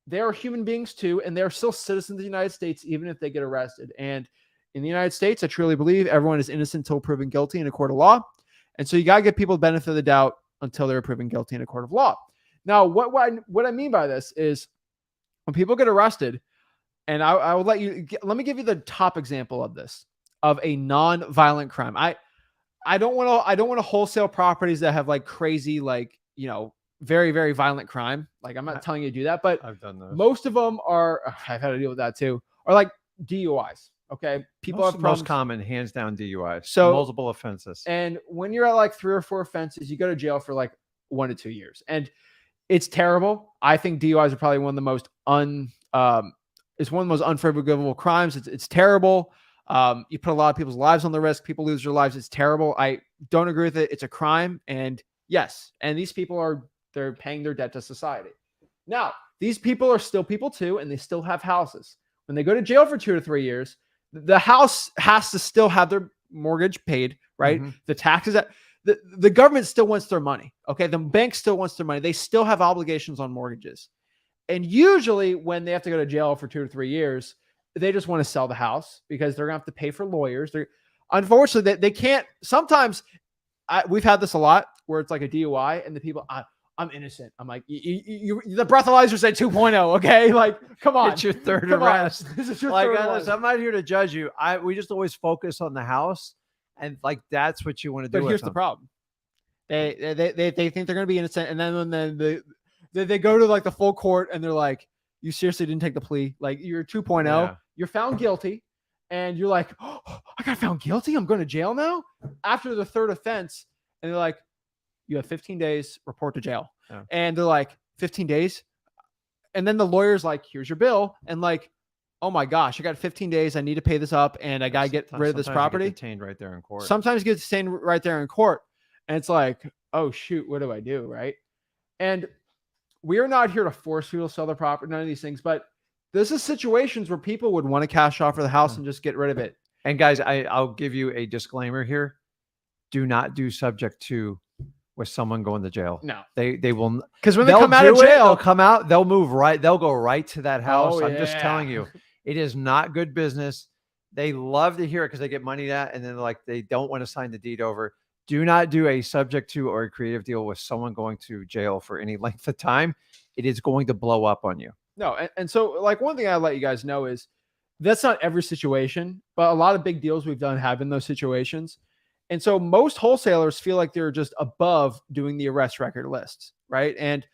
they are human beings too, and they're still citizens of the United States, even if they get arrested. And in the United States, I truly believe everyone is innocent until proven guilty in a court of law. And so you got to give people the benefit of the doubt until they're proven guilty in a court of law. Now, what I mean by this is when people get arrested, and I will let me give you the top example of this, of a non-violent crime. I don't want to wholesale properties that have like crazy, very, very violent crime. Like I'm not telling you to do that, but I've done those. Most of them are, I've had to deal with that too, are like DUIs. Okay. People have problems. Most common, hands down, DUIs. So multiple offenses. And when you're at like 3 or 4 offenses, you go to jail for like 1 to 2 years. And it's terrible. I think DUIs are probably one of the most it's one of the most unforgivable crimes. It's terrible. You put a lot of people's lives on the risk. People lose their lives. It's terrible. I don't agree with it. It's a crime. And yes. And these people they're paying their debt to society. Now, these people are still people too, and they still have houses. When they go to jail for 2 to 3 years, the house has to still have their mortgage paid, right? The taxes the government still wants their money. Okay. The bank still wants their money. They still have obligations on mortgages. And usually when they have to go to jail for 2 or 3 years, they just want to sell the house because they're going to have to pay for lawyers. Unfortunately, they can't. Sometimes we've had this a lot where it's like a DUI and the people, I'm innocent. I'm like, the breathalyzer said 2.0. Okay. Like, come on. It's your third Come arrest. This is your Like, third arrest. I'm not here to judge you. We just always focus on the house. And like, that's what you want to do. But here's the problem. They think they're going to be innocent. And then when they go to like the full court and they're like, you seriously didn't take the plea. Like you're 2.0, Yeah. You're found guilty. And you're like, oh, I got found guilty. I'm going to jail now after the third offense. And they're like, you have 15 days, report to jail. Yeah. And they're like, 15 days. And then the lawyer's like, here's your bill. And like, oh my gosh, I got 15 days. I need to pay this up and I got to get rid of this property. Detained right there in court. Sometimes get detained right there in court. And it's like, oh shoot, what do I do? Right. And we are not here to force people to sell their property, none of these things, but this is situations where people would want to cash offer the house and just get rid of it. And guys, I'll give you a disclaimer here. Do not do subject to with someone going to jail. No, they will, because when they come out of jail, they'll come out, they'll move right, they'll go right to that house. Oh, I'm just telling you, it is not good business. They love to hear it because they get money that, and then like they don't want to sign the deed over. Do not do a subject to or a creative deal with someone going to jail for any length of time. It is going to blow up on you. No, and so like one thing I'll let you guys know is that's not every situation, but a lot of big deals we've done have been those situations. And so most wholesalers feel like they're just above doing the arrest record lists, right? And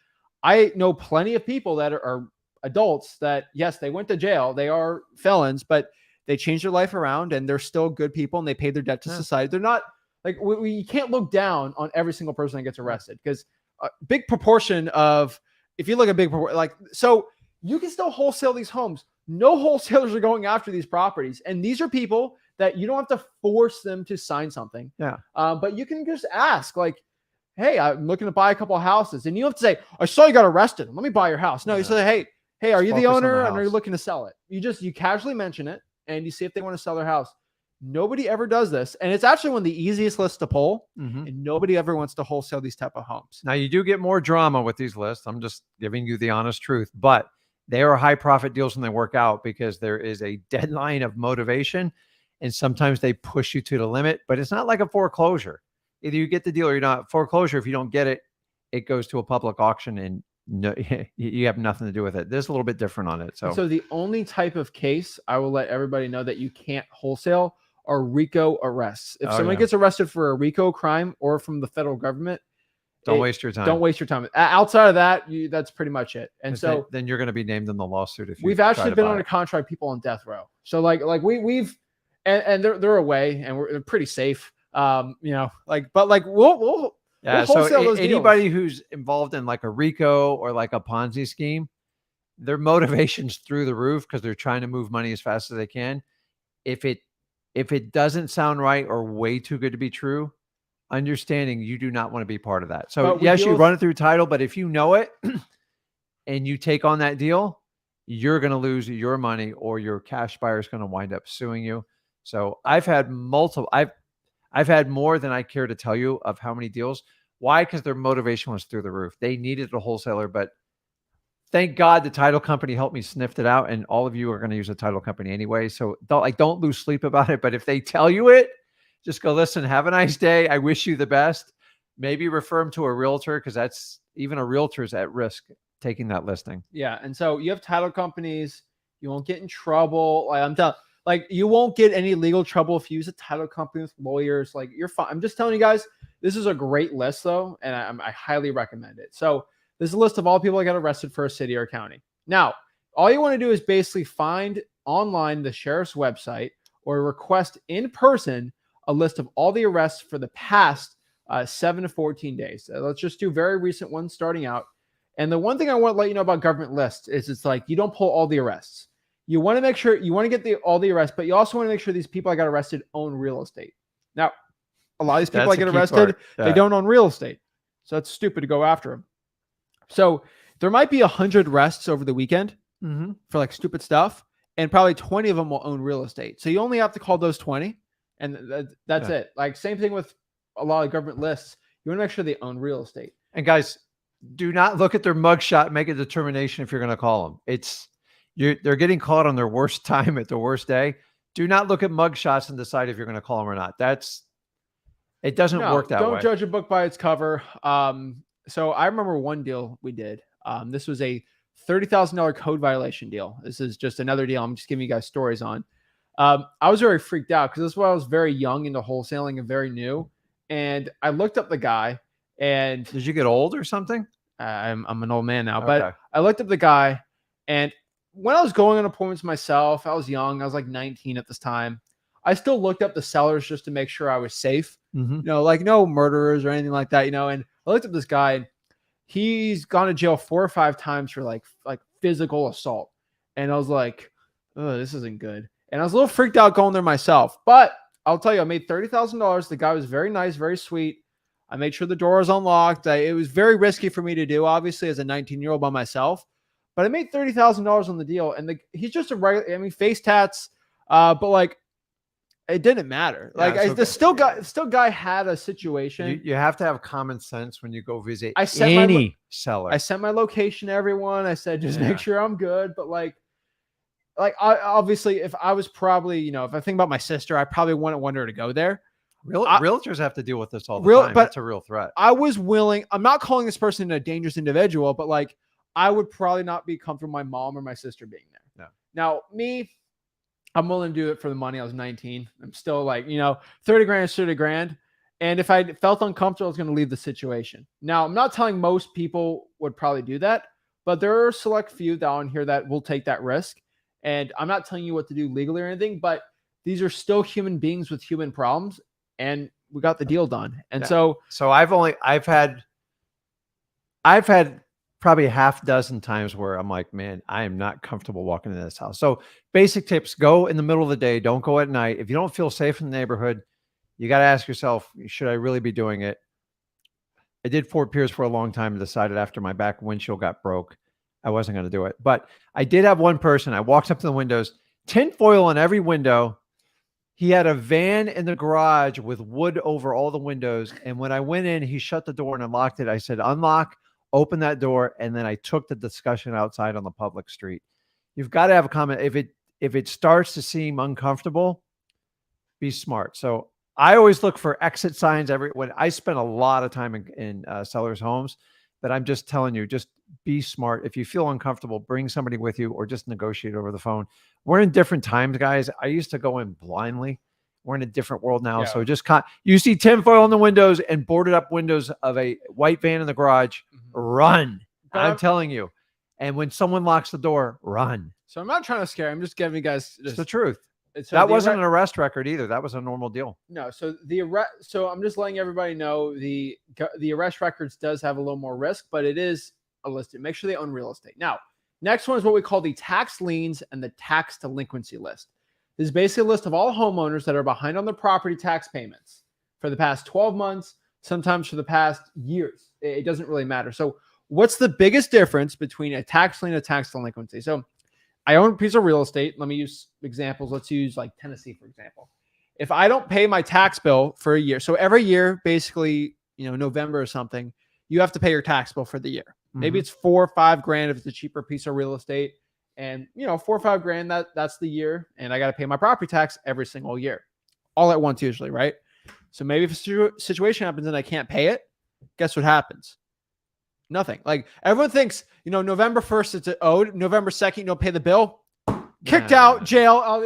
I know plenty of people that are adults that, yes, they went to jail. They are felons, but they changed their life around and they're still good people and they paid their debt to society. They're not like, we can't look down on every single person that gets arrested because a big proportion of, if you look at big, like, so you can still wholesale these homes. No wholesalers are going after these properties. And these are people that you don't have to force them to sign something. Yeah. But you can just ask like, hey, I'm looking to buy a couple of houses. And you don't have to say, I saw you got arrested. Let me buy your house. No, you say, hey, are you the owner and are you looking to sell it? You casually mention it and you see if they want to sell their house. Nobody ever does this. And it's actually one of the easiest lists to pull. And nobody ever wants to wholesale these type of homes. Now you do get more drama with these lists. I'm just giving you the honest truth, but they are high profit deals when they work out because there is a deadline of motivation. And sometimes they push you to the limit, but it's not like a foreclosure. Either you get the deal or you're not. Foreclosure, if you don't get it, it goes to a public auction and no, you have nothing to do with it. There's a little bit different on it. So the only type of case I will let everybody know that you can't wholesale are RICO arrests. If someone gets arrested for a RICO crime or from the federal government, don't waste your time. Don't waste your time. Outside of that, that's pretty much it. And so then you're going to be named in the lawsuit. If we've actually been on a contract, people on death row. So like we've and they're away and we're pretty safe. But we'll wholesale those anybody deals. who's involved in like a RICO or like a Ponzi scheme, their motivation's through the roof because they're trying to move money as fast as they can. If it doesn't sound right or way too good to be true, understanding you do not want to be part of that. So yes, you run it through title, but if you know it and you take on that deal, you're going to lose your money or your cash buyer is going to wind up suing you. So I've had more than I care to tell you of how many deals. Why? Because their motivation was through the roof. They needed a wholesaler, but thank God the title company helped me sniff it out. And all of you are going to use a title company anyway. So don't lose sleep about it. But if they tell you it, just go, listen, have a nice day. I wish you the best. Maybe refer them to a realtor because that's even a realtor's at risk taking that listing. Yeah. And so you have title companies. You won't get in trouble. You won't get any legal trouble if you use a title company with lawyers. Like you're fine. I'm just telling you guys, this is a great list though. And I highly recommend it. So there's a list of all people that got arrested for a city or county. Now, all you want to do is basically find online the sheriff's website or request in person a list of all the arrests for the past 7 to 14 days. Let's just do very recent ones starting out. And the one thing I want to let you know about government lists is it's like you don't pull all the arrests. You want to make sure you want to get all the arrests, but you also want to make sure these people that got arrested own real estate. Now, a lot of these people that get arrested, they don't own real estate. So it's stupid to go after them. So there might be 100 arrests over the weekend for like stupid stuff, and probably 20 of them will own real estate. So you only have to call those 20, and that's it. Like same thing with a lot of government lists, you want to make sure they own real estate. And guys, do not look at their mugshot and make a determination if you're going to call them. They're getting caught on their worst time at the worst day. Do not look at mugshots and decide if you're going to call them or not. It doesn't work that way. Don't judge a book by its cover. So I remember one deal we did. This was a $30,000 code violation deal. This is just another deal I'm just giving you guys stories on. I was very freaked out because this is when I was very young into wholesaling and very new. And I looked up the guy. And did you get old or something? I'm an old man now, Okay. but I looked up the guy, and when I was going on appointments myself, I was young. I was like 19 at this time. I still looked up the sellers just to make sure I was safe. Mm-hmm. Like no murderers or anything like that, and I looked up this guy, and he's gone to jail 4 or 5 times for like physical assault. And I was like, oh, this isn't good. And I was a little freaked out going there myself, but I'll tell you, I made $30,000. The guy was very nice, very sweet. I made sure the door was unlocked. It was very risky for me to do, obviously, as a 19-year-old by myself. But I made $30,000 on the deal. And he's just a regular, face tats. But like, it didn't matter. Yeah, So guy had a situation. You have to have common sense when you go visit seller. I sent my location to everyone. I said, just make sure I'm good. But obviously, if I was probably, if I think about my sister, I probably wouldn't want her to go there. Realtors have to deal with this all the time. That's a real threat. I was willing. I'm not calling this person a dangerous individual, but I would probably not be comfortable with my mom or my sister being there. No. Now, me, I'm willing to do it for the money. I was 19. I'm still 30 grand is 30 grand. And if I felt uncomfortable, I was going to leave the situation. Now, I'm not telling most people would probably do that, but there are a select few down here that will take that risk. And I'm not telling you what to do legally or anything, but these are still human beings with human problems. And we got the deal done. And so I've had probably a half dozen times where I'm like, man, I am not comfortable walking into this house. So basic tips: go in the middle of the day. Don't go at night. If you don't feel safe in the neighborhood, you got to ask yourself, should I really be doing it? I did Fort Pierce for a long time and decided after my back windshield got broke, I wasn't going to do it. But I did have one person. I walked up to the windows, tinfoil on every window. He had a van in the garage with wood over all the windows. And when I went in, he shut the door and unlocked it. I said, unlock, open that door. And then I took the discussion outside on the public street. You've got to have a comment. If it starts to seem uncomfortable, be smart. So I always look for exit signs when I spend a lot of time in sellers' homes, but I'm just telling you, just be smart. If you feel uncomfortable, bring somebody with you or just negotiate over the phone. We're in different times, guys. I used to go in blindly. We're in a different world now. Yeah. So you see tinfoil on the windows and boarded up windows of a white van in the garage, run. I'm telling you. And when someone locks the door, run. So I'm not trying to scare. I'm just giving you guys It's the truth. So that wasn't an arrest record either. That was a normal deal. No. So so I'm just letting everybody know the arrest records does have a little more risk, but it is a listing. Make sure they own real estate. Now, next one is what we call the tax liens and the tax delinquency list. This is basically a list of all homeowners that are behind on their property tax payments for the past 12 months, sometimes for the past years. It doesn't really matter. So what's the biggest difference between a tax lien and a tax delinquency? So I own a piece of real estate. Let me use examples. Let's use like Tennessee, for example. If I don't pay my tax bill for a year, so every year, basically, November or something, you have to pay your tax bill for the year. Maybe it's $4 or $5 grand if it's a cheaper piece of real estate. And, $4 or $5 grand, that's the year. And I got to pay my property tax every single year, all at once usually, right? So maybe if a situation happens and I can't pay it, guess what happens? Nothing. Like everyone thinks, November 1st, it's owed. November 2nd, you don't pay the bill. Kicked out, jail. No,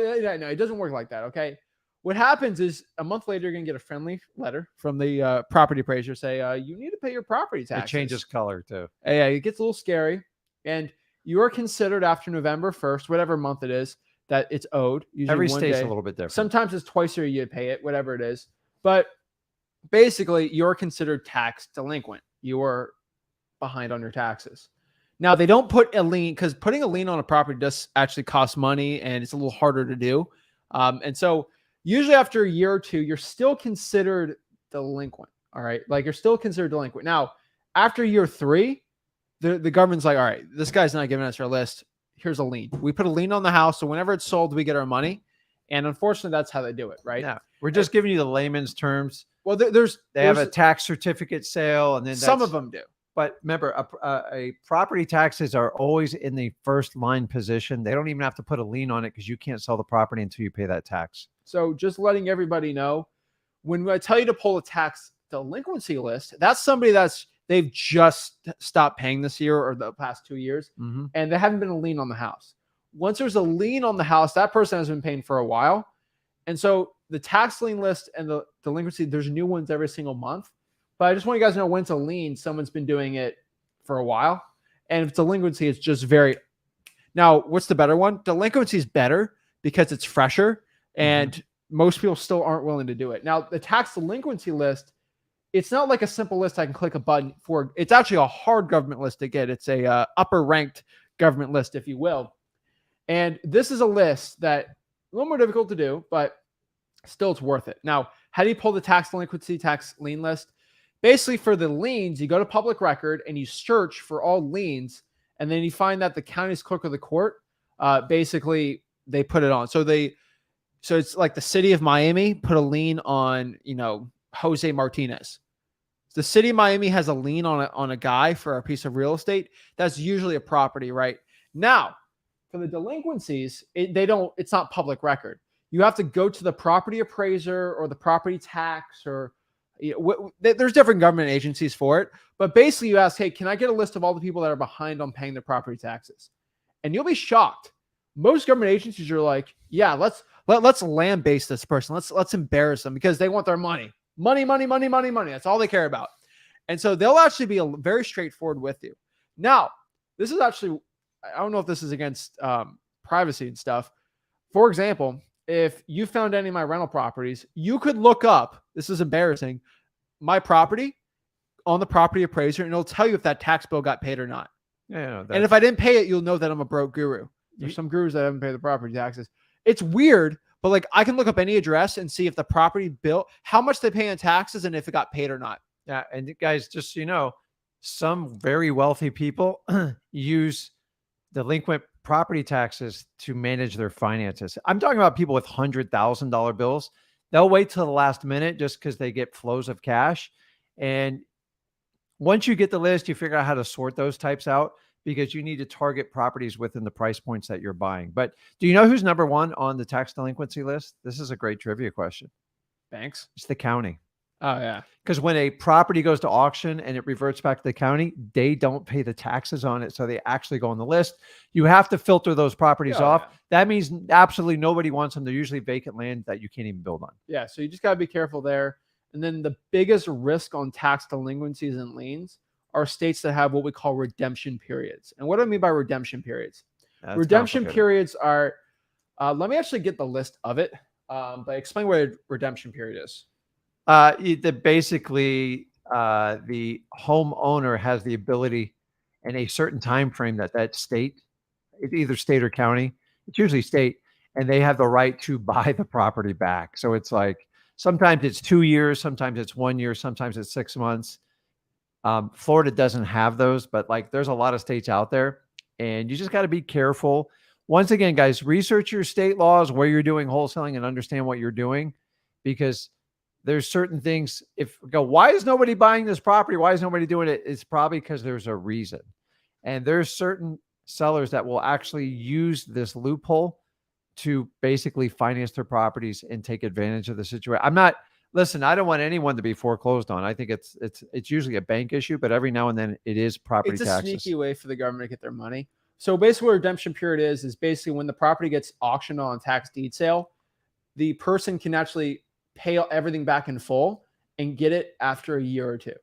it doesn't work like that. Okay. What happens is a month later, you're going to get a friendly letter from the property appraiser say, you need to pay your property taxes. It changes color too. Yeah, it gets a little scary. And you are considered after November 1st, whatever month it is, that it's owed. Usually every state's a little bit different. Sometimes it's twice a year you pay it, whatever it is. But basically, you're considered tax delinquent. You are behind on your taxes. Now, they don't put a lien because putting a lien on a property does actually cost money and it's a little harder to do. And so usually after a year or two, you're still considered delinquent. All right. Like you're still considered delinquent. Now, after year 3, the government's like, all right, this guy's not giving us our list. Here's a lien. We put a lien on the house. So whenever it's sold, we get our money. And unfortunately, that's how they do it. Right. Yeah. We're just giving you the layman's terms. Well, They have a there's tax certificate sale, and then some of them do. But remember, a property taxes are always in the first line position. They don't even have to put a lien on it because you can't sell the property until you pay that tax. So just letting everybody know, when I tell you to pull a tax delinquency list, that's somebody they've just stopped paying this year or the past 2 years, and there haven't been a lien on the house. Once there's a lien on the house, that person has been paying for a while. And so the tax lien list and the delinquency, there's new ones every single month. But I just want you guys to know when it's a lien, someone's been doing it for a while. And if it's delinquency, it's just very. Now, what's the better one? Delinquency is better because it's fresher, and most people still aren't willing to do it. Now, the tax delinquency list, it's not like a simple list I can click a button for. It's actually a hard government list to get. It's a upper ranked government list, if you will. And this is a list that a little more difficult to do, but still it's worth it. Now, how do you pull the tax delinquency, tax lien list? Basically, for the liens, you go to public record and you search for all liens, and then you find that the county's clerk of the court, basically they put it on. So it's like the city of Miami put a lien on, Jose Martinez. The city of Miami has a lien on a guy for a piece of real estate. That's usually a property, right? Now, for the delinquencies, it's not public record. You have to go to the property appraiser or the property tax or there's different government agencies for it. But basically you ask, hey, can I get a list of all the people that are behind on paying their property taxes? And you'll be shocked. Most government agencies are like, yeah, let's land base this person. Let's embarrass them because they want their money. Money. That's all they care about. And so they'll actually be very straightforward with you. Now, this is actually, I don't know if this is against privacy and stuff. For example, if you found any of my rental properties, you could look up, this is embarrassing, my property on the property appraiser, and it'll tell you if that tax bill got paid or not. Yeah, and if I didn't pay it, you'll know that I'm a broke guru. There's some gurus that haven't paid the property taxes. It's weird, but like I can look up any address and see if the property bill, how much they pay in taxes and if it got paid or not. Yeah. And guys, just so you know, some very wealthy people use delinquent property taxes to manage their finances. I'm talking about people with $100,000 bills. They'll wait till the last minute just because they get flows of cash. And once you get the list, you figure out how to sort those types out because you need to target properties within the price points that you're buying. But do you know who's number one on the tax delinquency list? This is a great trivia question. Banks? It's the county. Oh, yeah. Because when a property goes to auction and it reverts back to the county, they don't pay the taxes on it. So they actually go on the list. You have to filter those properties off. Yeah. That means absolutely nobody wants them. They're usually vacant land that you can't even build on. Yeah. So you just got to be careful there. And then the biggest risk on tax delinquencies and liens are states that have what we call redemption periods. And what do I mean by redemption periods? That's redemption periods are, let me actually get the list of it. But explain what a redemption period is. Basically, the homeowner has the ability in a certain time frame that state, it's either state or county, it's usually state, and they have the right to buy the property back. So it's like sometimes it's 2 years, sometimes it's 1 year, sometimes it's 6 months. Florida doesn't have those, but like there's a lot of states out there, and you just got to be careful. Once again, guys, research your state laws where you're doing wholesaling and understand what you're doing, because there's certain things. Why is nobody buying this property? Why is nobody doing it? It's probably because there's a reason. And there's certain sellers that will actually use this loophole to basically finance their properties and take advantage of the situation. I don't want anyone to be foreclosed on. I think it's usually a bank issue, but every now and then it is property taxes. It's a sneaky way for the government to get their money. So basically what a redemption period is basically when the property gets auctioned on tax deed sale, the person can actually pay everything back in full and get it after a year or two,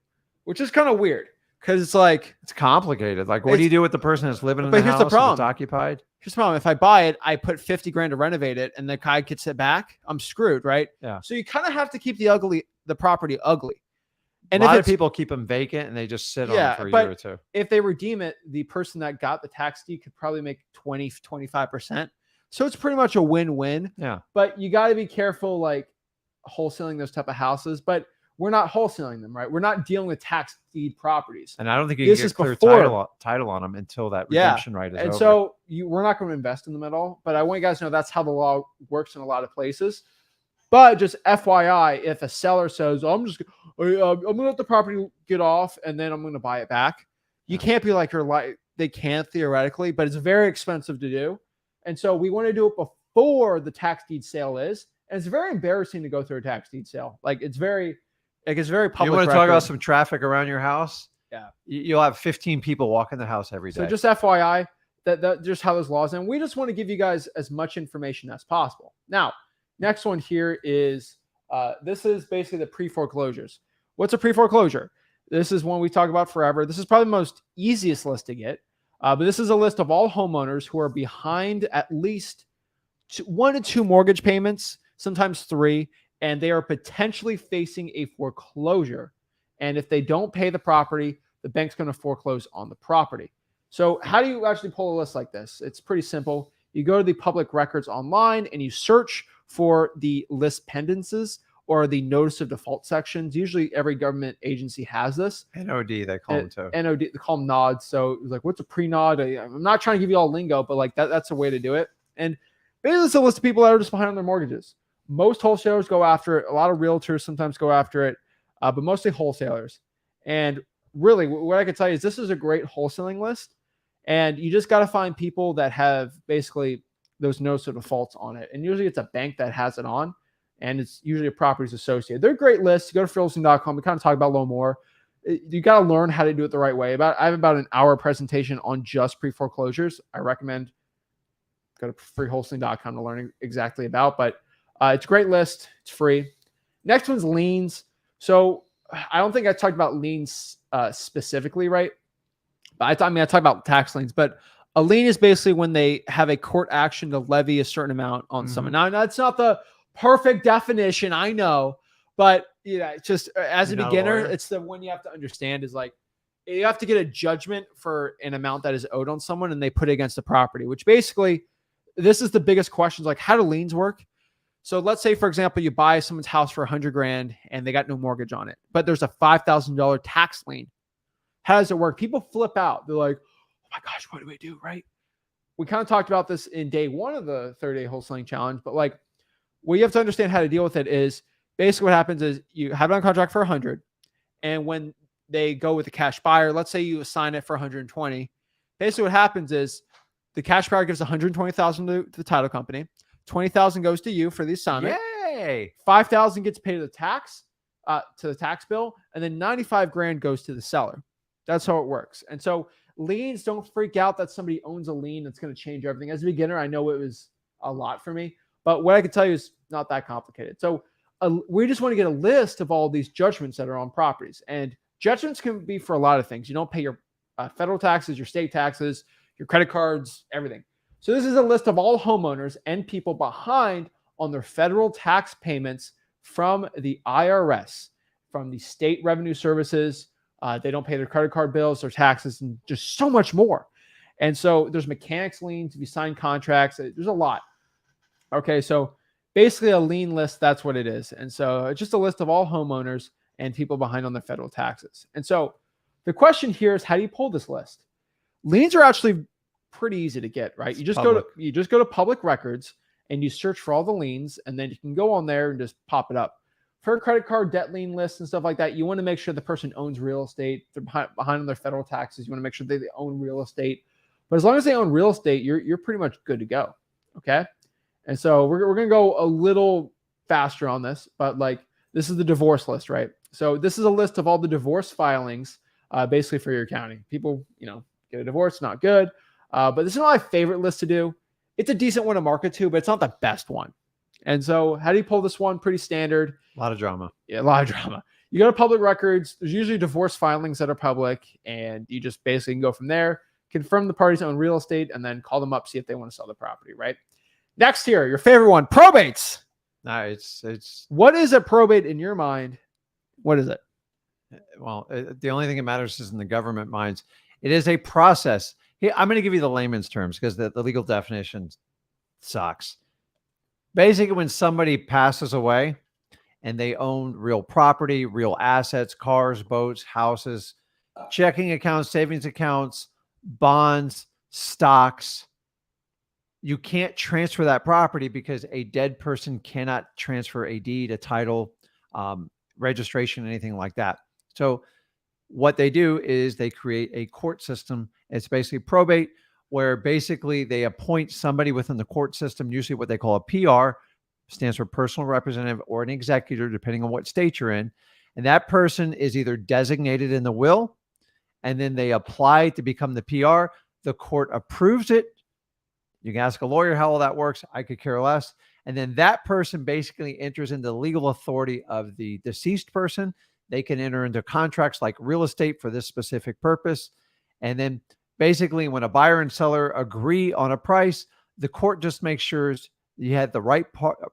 which is kind of weird because it's like it's complicated. Like, what do you do with the person that's living in the house? Here's the problem. It's occupied. Here's the problem. If I buy it, I put 50 grand to renovate it, and the guy gets it back, I'm screwed, right? Yeah. So you kind of have to keep the property ugly. And a lot of people keep them vacant and they just sit on it for a year or two. If they redeem it, the person that got the tax deed could probably make 20, 25%. So it's pretty much a win-win. Yeah. But you got to be careful, like wholesaling those type of houses. But we're not wholesaling them, right? We're not dealing with tax deed properties. And I don't think you can get clear title on them until that redemption right is over. And so we're not going to invest in them at all. But I want you guys to know that's how the law works in a lot of places. But just FYI, if a seller says, I'm gonna let the property get off and then I'm gonna buy it back, you can't be like they can theoretically, but it's very expensive to do. And so we want to do it before the tax deed sale is. And it's very embarrassing to go through a tax deed sale. It's very public. You want to talk about some traffic around your house? Yeah. You'll have 15 people walk in the house every day. So just FYI, that just how those laws, and we just want to give you guys as much information as possible. Now, next one here is, this is basically the pre-foreclosures. What's a pre-foreclosure? This is one we talk about forever. This is probably the most easiest list to get. But this is a list of all homeowners who are behind at least 1 to 2 mortgage payments, sometimes 3, and they are potentially facing a foreclosure. And if they don't pay the property, the bank's going to foreclose on the property. So how do you actually pull a list like this? It's pretty simple. You go to the public records online and you search for the list pendences or the notice of default sections. Usually every government agency has this. NOD, they call them too. NOD, they call them nods. So it was like, what's a pre-nod? I'm not trying to give you all lingo, but like that's a way to do it. And basically it's a list of people that are just behind on their mortgages. Most wholesalers go after it. A lot of realtors sometimes go after it, but mostly wholesalers. And really what I can tell you is this is a great wholesaling list. And you just got to find people that have basically those notice of defaults on it. And usually it's a bank that has it on. And it's usually a properties associated. They're great lists. Go to wholesaling.com. We kind of talk about a little more. You got to learn how to do it the right way. I have about an hour presentation on just pre-foreclosures. I recommend go to freewholesaling.com to learn exactly about. But it's a great list. It's free. Next one's liens. So I don't think I talked about liens specifically, right? But I talk about tax liens. But a lien is basically when they have a court action to levy a certain amount on someone. Now, that's not the perfect definition, I know, but it's just as a beginner, it's the one you have to understand is like you have to get a judgment for an amount that is owed on someone and they put it against the property, which basically this is the biggest question, like how do liens work? So let's say, for example, you buy someone's house for $100,000 and they got no mortgage on it, but there's a $5,000 tax lien. How does it work? People flip out. They're like, oh my gosh, what do we do? Right? We kind of talked about this in day 1 of the 30-day wholesaling challenge, but like, what you have to understand how to deal with it is basically what happens is you have it on contract for 100. And when they go with the cash buyer, let's say you assign it for 120. Basically what happens is the cash buyer gives 120,000 to the title company. 20,000 goes to you for the assignment. Yay! 5,000 gets paid to the tax bill. And then 95 grand goes to the seller. That's how it works. And so liens, don't freak out that somebody owns a lien. That's going to change everything. As a beginner, I know it was a lot for me. But what I can tell you is not that complicated. So we just want to get a list of all these judgments that are on properties. And judgments can be for a lot of things. You don't pay your federal taxes, your state taxes, your credit cards, everything. So this is a list of all homeowners and people behind on their federal tax payments from the IRS, from the state revenue services. They don't pay their credit card bills, their taxes, and just so much more. And so there's mechanics liens, if you sign contracts, there's a lot. Okay, so basically a lien list, that's what it is. And so it's just a list of all homeowners and people behind on their federal taxes. And so the question here is, how do you pull this list? Liens are actually pretty easy to get, right? You just go to public records and you search for all the liens, and then you can go on there and just pop it up. For a credit card debt lien list and stuff like that, you want to make sure the person owns real estate. They're behind on their federal taxes. You want to make sure they own real estate. But as long as they own real estate, you're pretty much good to go. Okay. And so we're going to go a little faster on this, but like this is the divorce list, right? So this is a list of all the divorce filings, basically for your county. People, get a divorce, not good. But this is not my favorite list to do. It's a decent one to market to, but it's not the best one. And so how do you pull this one? Pretty standard. A lot of drama. Yeah, a lot of drama. You go to public records. There's usually divorce filings that are public, and you just basically can go from there, confirm the parties own real estate, and then call them up, see if they want to sell the property, right? Next here, your favorite one, probates. No, it's what is a probate in your mind? What is it? Well, the only thing that matters is in the government minds. It is a process. Here, I'm going to give you the layman's terms because the legal definition sucks. Basically, when somebody passes away and they own real property, real assets, cars, boats, houses, checking accounts, savings accounts, bonds, stocks, you can't transfer that property because a dead person cannot transfer a deed, a title, registration, anything like that. So what they do is they create a court system. It's basically probate, where basically they appoint somebody within the court system, usually what they call a PR, stands for personal representative, or an executor, depending on what state you're in. And that person is either designated in the will, and then they apply to become the PR. The court approves it. You can ask a lawyer how all that works. I could care less. And then that person basically enters into the legal authority of the deceased person. They can enter into contracts like real estate for this specific purpose. And then basically when a buyer and seller agree on a price, the court just makes sure you had the right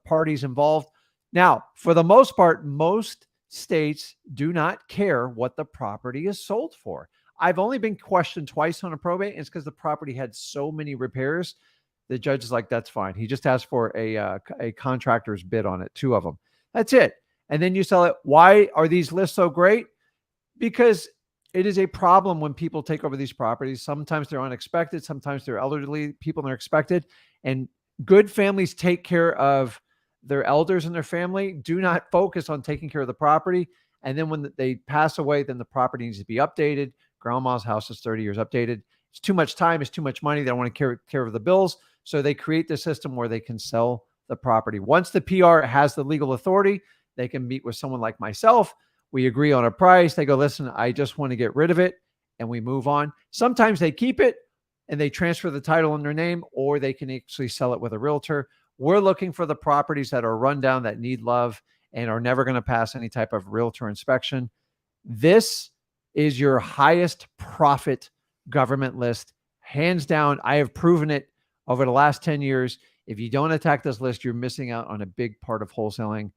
parties involved. Now, for the most part, most states do not care what the property is sold for. I've only been questioned twice on a probate, and it's because the property had so many repairs. The judge is like, that's fine. He just asked for a contractor's bid on it, 2 of them. That's it. And then you sell it. Why are these lists so great? Because it is a problem when people take over these properties. Sometimes they're unexpected. Sometimes they're elderly people and they're expected. And good families take care of their elders and their family. Do not focus on taking care of the property. And then when they pass away, then the property needs to be updated. Grandma's house is 30 years updated. It's too much time. It's too much money. They don't want to care of the bills. So they create the system where they can sell the property. Once the PR has the legal authority, they can meet with someone like myself. We agree on a price. They go, listen, I just want to get rid of it. And we move on. Sometimes they keep it and they transfer the title in their name, or they can actually sell it with a realtor. We're looking for the properties that are run down, that need love, and are never going to pass any type of realtor inspection. This is your highest profit government list. Hands down, I have proven it over the last 10 years. If you don't attack this list, you're missing out on a big part of wholesaling.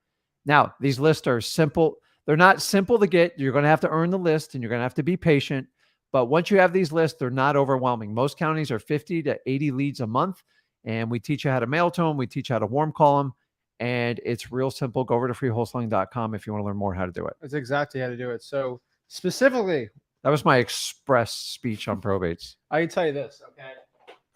Now, these lists are simple. They're not simple to get. You're going to have to earn the list, and you're going to have to be patient. But once you have these lists, they're not overwhelming. Most counties are 50 to 80 leads a month, and we teach you how to mail to them. We teach you how to warm call them, and it's real simple. Go over to freewholesaling.com if you want to learn more how to do it. That's exactly how to do it. So specifically, that was my express speech on probates. I can tell you this, okay?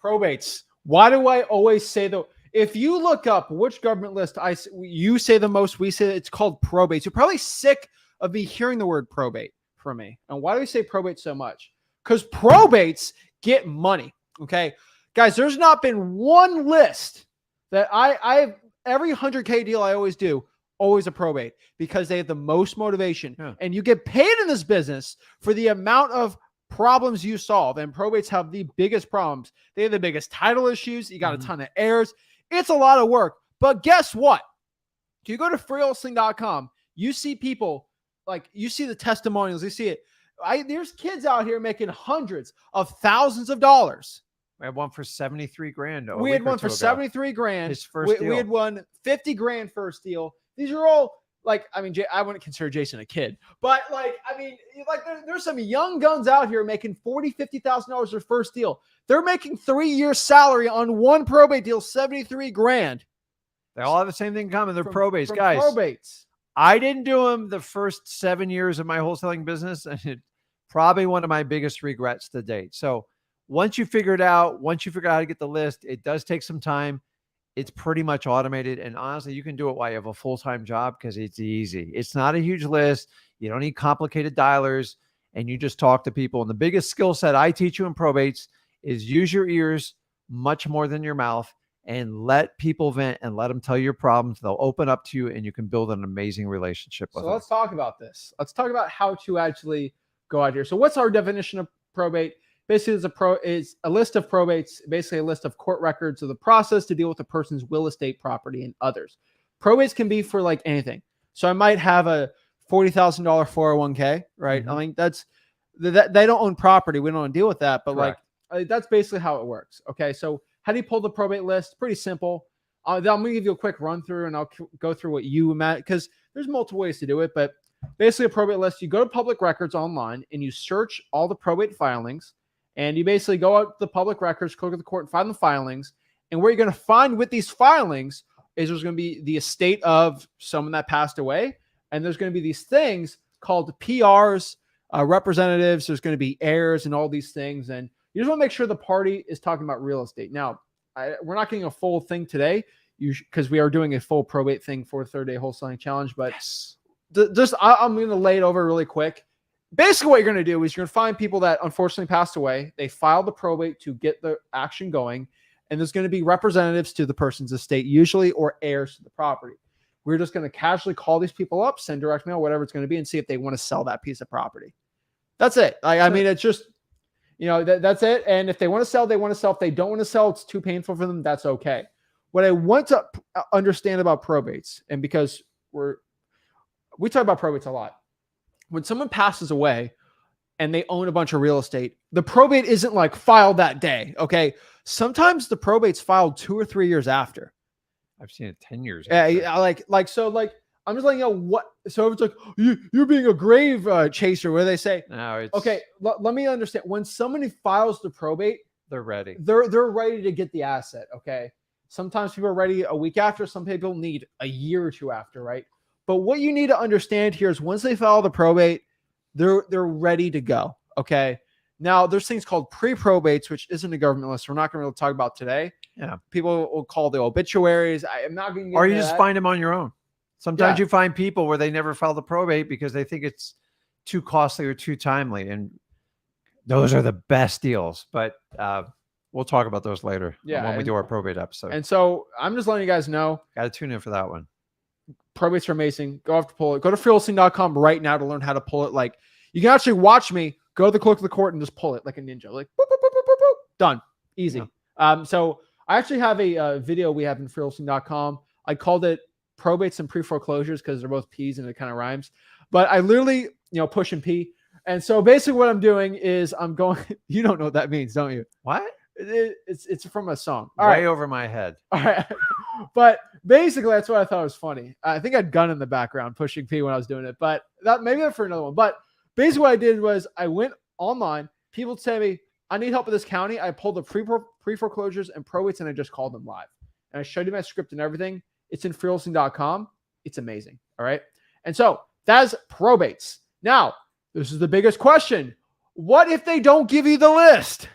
Probates. Why do I always say though? If you look up which government list you say the most, we say it's called probates. You're probably sick of me hearing the word probate from me. And why do we say probate so much? Because probates get money. Okay, guys, there's not been one list that I every 100K deal I always do, always a probate, because they have the most motivation. Yeah. And you get paid in this business for the amount of problems you solve. And probates have the biggest problems. They have the biggest title issues. You got a ton of errors. It's a lot of work. But guess what? If you go to freewholesaling.com, you see people, like, you see the testimonials, you see it. There's kids out here making hundreds of thousands of dollars. We had one for 73 grand. We had one for 73 grand. His first deal. We had one 50 grand first deal. These are all, like, I mean, I wouldn't consider Jason a kid, but like, I mean, like there's some young guns out here making $40,000, $50,000 their first deal. They're making 3 years salary on one probate deal, 73 grand. They all have the same thing in common. They're probates, guys. Probates. I didn't do them the first 7 years of my wholesaling business, and it's probably one of my biggest regrets to date. So once you figure it out, once you figure out how to get the list, it does take some time. It's pretty much automated. And honestly, you can do it while you have a full-time job because it's easy. It's not a huge list. You don't need complicated dialers, and you just talk to people. And the biggest skill set I teach you in probates is use your ears much more than your mouth, and let people vent and let them tell you your problems. They'll open up to you, and you can build an amazing relationship with them. So let's talk about this. Let's talk about how to actually go out here. So what's our definition of probate? Basically, is a list of probates, basically a list of court records of the process to deal with a person's will, estate, property, and others. Probates can be for like anything. So I might have a $40,000 401k, right? I mean, they don't own property. We don't deal with that, but correct. Like that's basically how it works. Okay, so how do you pull the probate list? Pretty simple. I'm going to give you a quick run through, and I'll go through what you imagine, because there's multiple ways to do it. But basically, a probate list, you go to public records online and you search all the probate filings. And you basically go out to the public records, click at the court, and find the filings. And what you're going to find with these filings is there's going to be the estate of someone that passed away. And there's going to be these things called PRs, representatives. There's going to be heirs and all these things. And you just want to make sure the party is talking about real estate. Now, we're not getting a full thing today, because we are doing a full probate thing for 30-day wholesaling challenge. But I'm going to lay it over really quick. Basically, what you're going to do is you're going to find people that unfortunately passed away. They filed the probate to get the action going, and there's going to be representatives to the person's estate, usually, or heirs to the property. We're just going to casually call these people up, send direct mail, whatever it's going to be, and see if they want to sell that piece of property. That's it. I mean, it's just, that's it. And if they want to sell, they want to sell. If they don't want to sell, it's too painful for them. That's okay. What I want to understand about probates, and because we talk about probates a lot. When someone passes away and they own a bunch of real estate, the probate isn't like filed that day. Okay. Sometimes the probate's filed 2 or 3 years after. I've seen it 10 years. Yeah. So I'm just letting you know what. So if it's like, you're being a grave chaser, where they say, no, it's okay, let me understand. When somebody files the probate, they're ready. They're ready to get the asset. Okay. Sometimes people are ready a week after. Some people need a year or two after, right? But what you need to understand here is once they file the probate, they're ready to go. Okay. Now there's things called pre-probates, which isn't a government list. We're not going to really talk about today. Yeah. People will call the obituaries. I am not going to get or into you just that. find them on your own. Sometimes you find people where they never file the probate because they think it's too costly or too timely. And those are the best deals. But we'll talk about those later when we do our probate episode. And so I'm just letting you guys know. Got to tune in for that one. Probates are amazing. Go have to pull it. Go to freewholesaling.com right now to learn how to pull it. Like, you can actually watch me go to the clerk of the court and just pull it like a ninja. Like, boop, boop, boop, boop, boop, boop. Done. Easy. Yeah. So I actually have a video we have in freewholesaling.com. I called it probates and pre-foreclosures because they're both P's and it kind of rhymes. But I literally, push and P. And so basically what I'm doing is I'm going, you don't know what that means, don't you? What? It's from a song. All right. Over my head. All right. But basically that's what I thought was funny. I think I had gun in the background pushing P when I was doing it, but maybe that's for another one. But basically what I did was I went online. People tell me, I need help with this county. I pulled the pre-foreclosures and probates and I just called them live. And I showed you my script and everything. It's in freewholesaling.com. It's amazing. All right. And so that's probates. Now, this is the biggest question. What if they don't give you the list?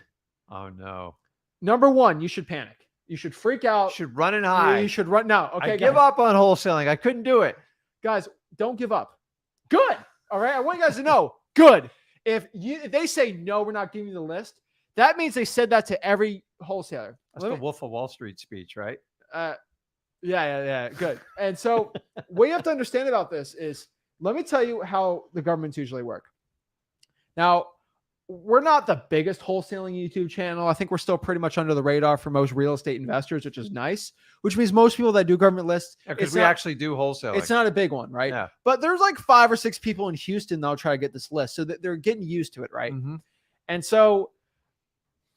Oh, no. Number one, you should panic. You should freak out. You should run and hide. You should run. No. Okay. I give up on wholesaling. I couldn't do it. Guys, don't give up. Good. All right. I want you guys to know. Good. If they say, no, we're not giving you the list, that means they said that to every wholesaler. That's the Wolf of Wall Street speech, right? Yeah. Good. And so what you have to understand about this is, let me tell you how the governments usually work. Now, we're not the biggest wholesaling YouTube channel. I think we're still pretty much under the radar for most real estate investors, which is nice, which means most people that do government lists. Because we actually do wholesaling. It's not a big one, right? Yeah. But there's like 5 or 6 people in Houston that'll try to get this list. So that they're getting used to it, right? Mm-hmm. And so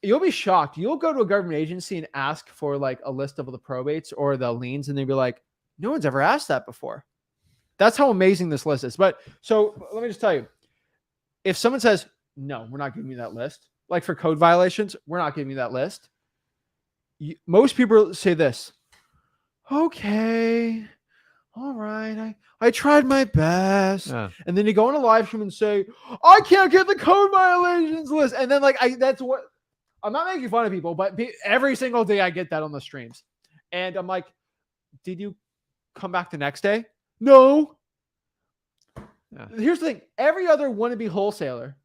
you'll be shocked. You'll go to a government agency and ask for like a list of the probates or the liens, and they'll be like, no one's ever asked that before. That's how amazing this list is. But so let me just tell you, if someone says, no, we're not giving you that list, like for code violations, we're not giving you that list. Most people say this, okay, all right, I tried my best. Yeah. And then you go on a live stream and say, I can't get the code violations list. And then that's what, I'm not making fun of people, but every single day I get that on the streams. And I'm like, did you come back the next day? No. Yeah. Here's the thing. Every other wannabe wholesaler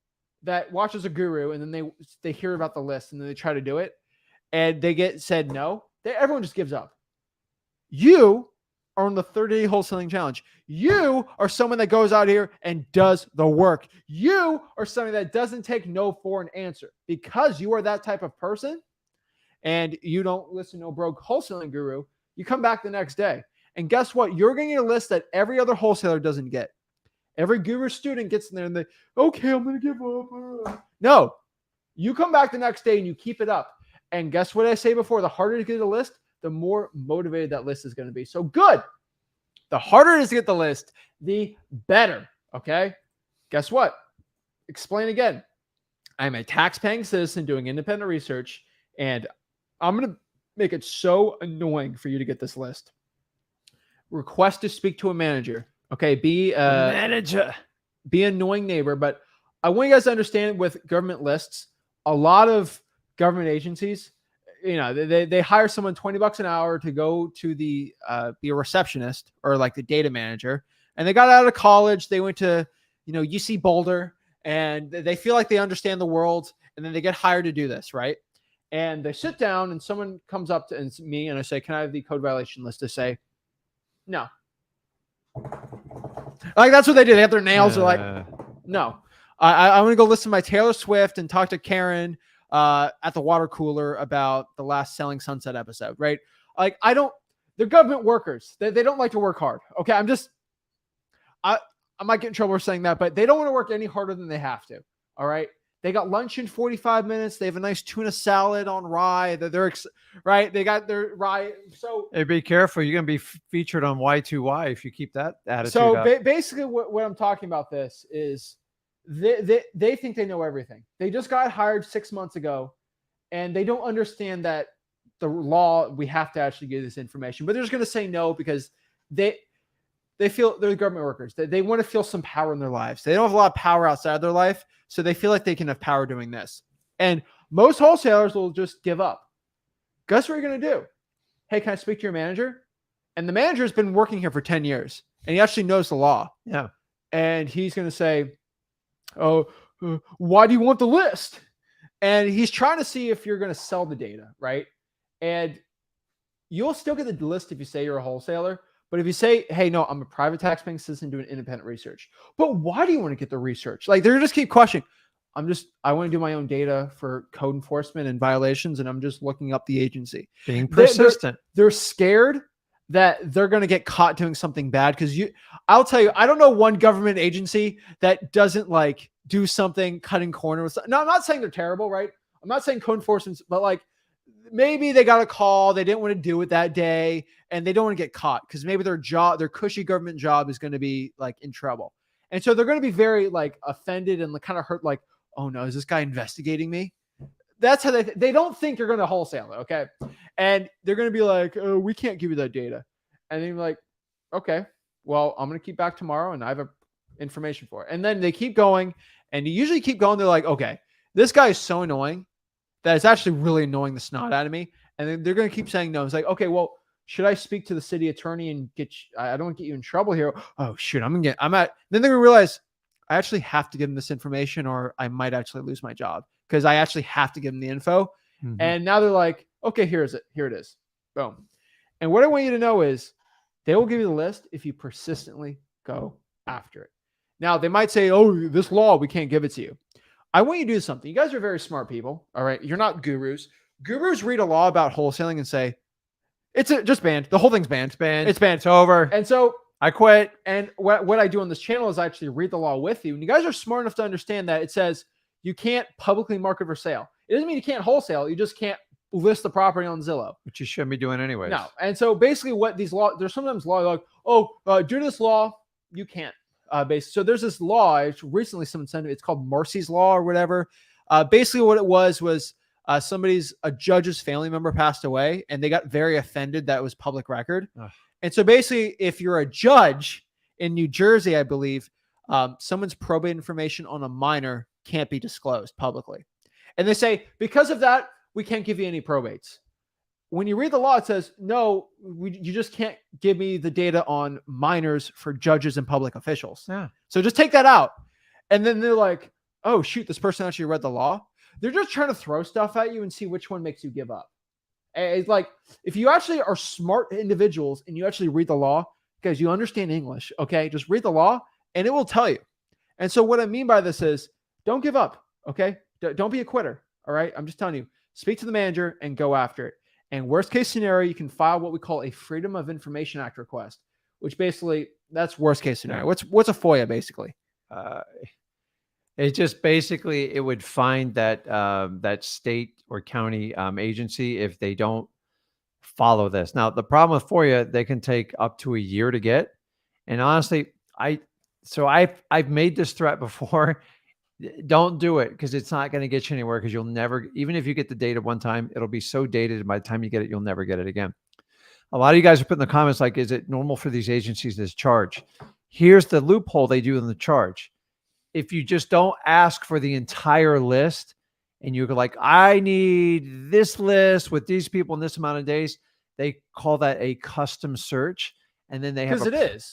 that watches a guru and then they hear about the list and then they try to do it and they get said no, everyone just gives up. You are on the 30-day wholesaling challenge. You are someone that goes out here and does the work. You are someone that doesn't take no for an answer. Because you are that type of person and you don't listen to a broke wholesaling guru, you come back the next day. And guess what? You're going to get a list that every other wholesaler doesn't get. Every guru student gets in there and okay, I'm going to give up. No, you come back the next day and you keep it up. And guess what I say before? The harder to get a list, the more motivated that list is going to be. So good. The harder it is to get the list, the better. Okay. Guess what? Explain again. I'm a tax-paying citizen doing independent research, and I'm going to make it so annoying for you to get this list. Request to speak to a manager. Okay. Be a manager. Be an annoying neighbor. But I want you guys to understand with government lists, a lot of government agencies, they hire someone $20 an hour to go to be a receptionist or like the data manager. And they got out of college. They went to, UC Boulder, and they feel like they understand the world. And then they get hired to do this, right? And they sit down, and someone comes up to me, and I say, "Can I have the code violation list?" They say, "No." Like, that's what they do. They have their nails. They're like, "No, I want to go listen to my Taylor Swift and talk to Karen at the water cooler about the last Selling Sunset episode," right? Like, they're government workers. They don't like to work hard. Okay. I might get in trouble for saying that, but they don't want to work any harder than they have to. All right. They got lunch in 45 minutes. They have a nice tuna salad on rye. Right. They got their rye. So hey, be careful. You're going to be featured on Y2Y if you keep that attitude so up. Basically what I'm talking about this is they think they know everything. They just got hired 6 months ago, and they don't understand that the law, we have to actually give this information, but they're just going to say no because they feel they're government workers. They want to feel some power in their lives. They don't have a lot of power outside of their life, so they feel like they can have power doing this. And most wholesalers will just give up. Guess what you're going to do? Hey, can I speak to your manager? And the manager has been working here for 10 years, and he actually knows the law. Yeah. And he's going to say, "Oh, why do you want the list?" And he's trying to see if you're going to sell the data, right? And you'll still get the list if you say you're a wholesaler. But if you say, "Hey, no, I'm a private tax-paying citizen doing independent research," but why do you want to get the research? Like, they're just keep questioning. I want to do my own data for code enforcement and violations, and I'm just looking up the agency. Being persistent. They're scared that they're going to get caught doing something bad. Because I'll tell you, I don't know one government agency that doesn't like do something cutting corners. No, I'm not saying they're terrible, right? I'm not saying code enforcement, but like, maybe they got a call, they didn't want to do it that day, and they don't want to get caught because maybe their cushy government job is going to be like in trouble. And so they're going to be very like offended and kind of hurt, like, "Oh no, is this guy investigating me?" That's how they don't think you're going to wholesale it. Okay. And they're going to be like, "Oh, we can't give you that data." And then you're like, "Okay, well, I'm going to keep back tomorrow and I have information for it." And then they keep going, and you usually keep going. They're like, "Okay, this guy is so annoying that it's actually really annoying the snot out of me." And then they're going to keep saying no. It's like, "Okay, well, should I speak to the city attorney and I don't want to get you in trouble here." "Oh shoot, Then they're going to realize I actually have to give them this information, or I might actually lose my job because I actually have to give them the info. Mm-hmm. And now they're like, "Okay, here it is. Boom." And what I want you to know is they will give you the list if you persistently go after it. Now they might say, "Oh, this law, we can't give it to you." I want you to do something. You guys are very smart people. All right. You're not gurus. Gurus read a law about wholesaling and say, "It's just banned. The whole thing's banned. It's banned. It's over." And so I quit. And what I do on this channel is I actually read the law with you. And you guys are smart enough to understand that it says you can't publicly market for sale. It doesn't mean you can't wholesale. You just can't list the property on Zillow. Which you shouldn't be doing anyways. No. And so basically what these laws, there's sometimes law like, due to this law, you can't. So there's this law. Recently someone sent it. It's called Marcy's Law or whatever. Basically what it was a judge's family member passed away, and they got very offended that it was public record. Ugh. And so basically, if you're a judge in New Jersey, I believe, someone's probate information on a minor can't be disclosed publicly. And they say, because of that, we can't give you any probates. When you read the law, it says, no, you just can't give me the data on minors for judges and public officials. Yeah. So just take that out. And then they're like, "Oh, shoot, this person actually read the law." They're just trying to throw stuff at you and see which one makes you give up. It's like, if you actually are smart individuals and you actually read the law, guys, you understand English, okay? Just read the law and it will tell you. And so what I mean by this is, don't give up, okay? Don't be a quitter, all right? I'm just telling you, speak to the manager and go after it. And worst case scenario, you can file what we call a Freedom of Information Act request, which basically, that's worst case scenario. What's a FOIA basically? It just basically, it would find that state or county agency if they don't follow this. Now, the problem with FOIA, they can take up to a year to get. And honestly, I've made this threat before. Don't do it, because it's not going to get you anywhere, because you'll never, even if you get the data one time, it'll be so dated, and by the time you get it, you'll never get it again. A lot of you guys are putting in the comments like, is it normal for these agencies to charge? Here's the loophole they do in the charge. If you just don't ask for the entire list and you're like, I need this list with these people in this amount of days. They call that a custom search. And then they have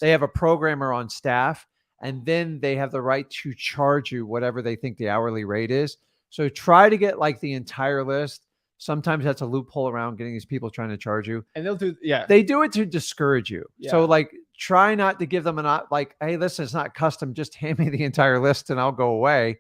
they have a programmer on staff, and then they have the right to charge you whatever they think the hourly rate is. So try to get like the entire list. Sometimes that's a loophole around getting these people trying to charge you. And they'll do, they do it to discourage you. Yeah. So like, try not to give them like, hey, listen, it's not custom. Just hand me the entire list and I'll go away.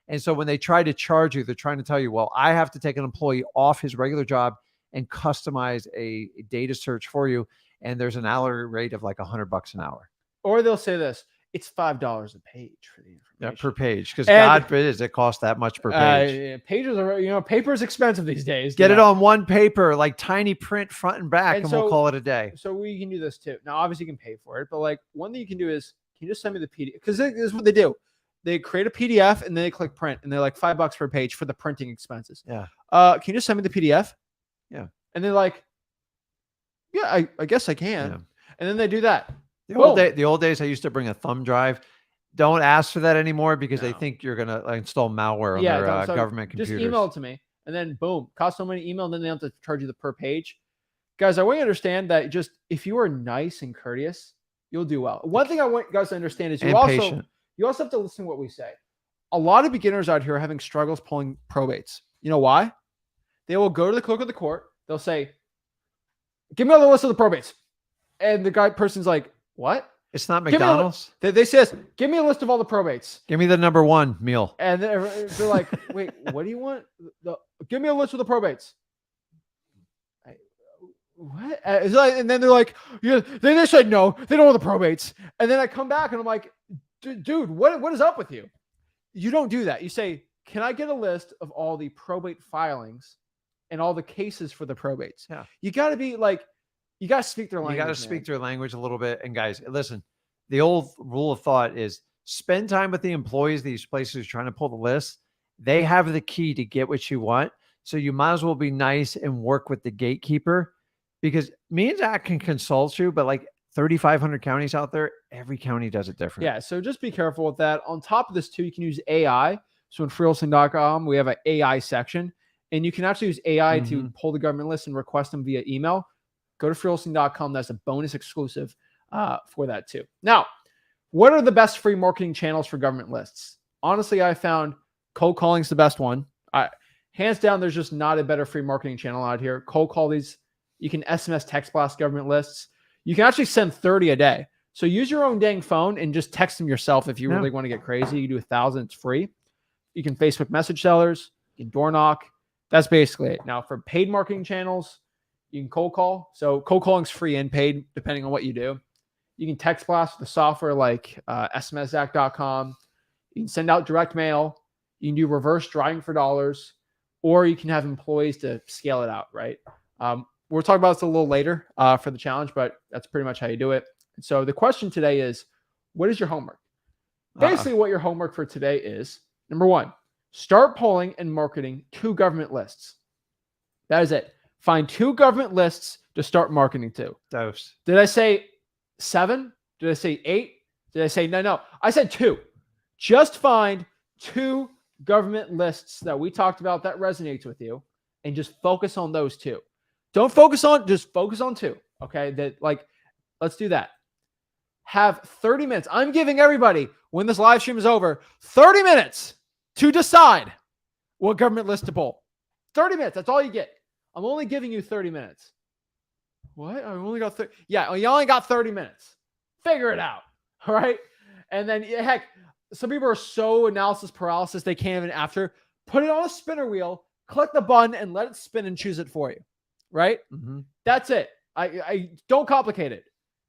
And so when they try to charge you, they're trying to tell you, well, I have to take an employee off his regular job and customize a data search for you. And there's an hourly rate of like $100 an hour. Or they'll say this, it's $5 a page for the information. Yeah, per page. Because God forbid it costs that much per page. Pages are, paper is expensive these days. Get it on one paper, like tiny print front and back, and so, we'll call it a day. So we can do this too. Now, obviously you can pay for it, but like one thing you can do is, can you just send me the PDF? Because this is what they do. They create a PDF and then they click print, and they're like $5 per page for the printing expenses. Yeah. Can you just send me the PDF? Yeah. And they're like, yeah, I guess I can. Yeah. And then they do that. The old days, I used to bring a thumb drive. Don't ask for that anymore because they think you're going to install malware on their government computers. Just email it to me, and then boom, cost so many email, and then they have to charge you the per page. Guys, I want you to understand that just if you are nice and courteous, you'll do well. One thing I want you guys to understand is you also have to listen to what we say. A lot of beginners out here are having struggles pulling probates. You know why? They will go to the clerk of the court. They'll say, give me all the list of the probates. And the person's like, what? It's not McDonald's. They says, give me a list of all the probates. Give me the number one meal. And they're like, wait, what do you want? Give me a list of the probates. What? And then they're like, yeah. They said no, they don't want the probates. And then I come back and I'm like, dude, what is up with you? You don't do that. You say, can I get a list of all the probate filings and all the cases for the probates? Yeah. You got to be like, you got to speak their language. You got to speak their language a little bit. And guys, listen, the old rule of thought is spend time with the employees, these places trying to pull the list. They have the key to get what you want. So you might as well be nice and work with the gatekeeper, because me and Zach can consult you, but like 3,500 counties out there, every county does it different. Yeah. So just be careful with that. On top of this too, you can use AI. So in freewheelsing.com, we have an AI section, and you can actually use AI to pull the government list and request them via email. Go to freewheelsing.com. That's a bonus exclusive for that too. Now, what are the best free marketing channels for government lists? Honestly, I found cold calling is the best one. Hands down, there's just not a better free marketing channel out here. Cold call these. You can SMS text blast government lists. You can actually send 30 a day. So use your own dang phone and just text them yourself if you really want to get crazy. You do 1,000, it's free. You can Facebook message sellers. You can door knock. That's basically it. Now, for paid marketing channels, you can cold call. So cold calling is free and paid, depending on what you do. You can text blast with the software like smszac.com. You can send out direct mail. You can do reverse driving for dollars, or you can have employees to scale it out, right? We'll talk about this a little later for the challenge, but that's pretty much how you do it. And so the question today is, what is your homework? Basically, what your homework for today is, number one, start polling and marketing 2 government lists. That is it. Find 2 government lists to start marketing to. Dose. Did I say 7? Did I say 8? Did I say no? I said 2. Just find 2 government lists that we talked about that resonates with you, and just focus on those 2. Don't focus on, just focus on 2. Okay. Let's do that. Have 30 minutes. I'm giving everybody, when this live stream is over, 30 minutes to decide what government list to pull. 30 minutes. That's all you get. I'm only giving you 30 minutes. What? I only got 30. Yeah, you only got 30 minutes. Figure it out. All right. And then, heck, some people are so analysis paralysis, they can't even put it on a spinner wheel, click the button, and let it spin and choose it for you. Right? That's it. I don't complicate it.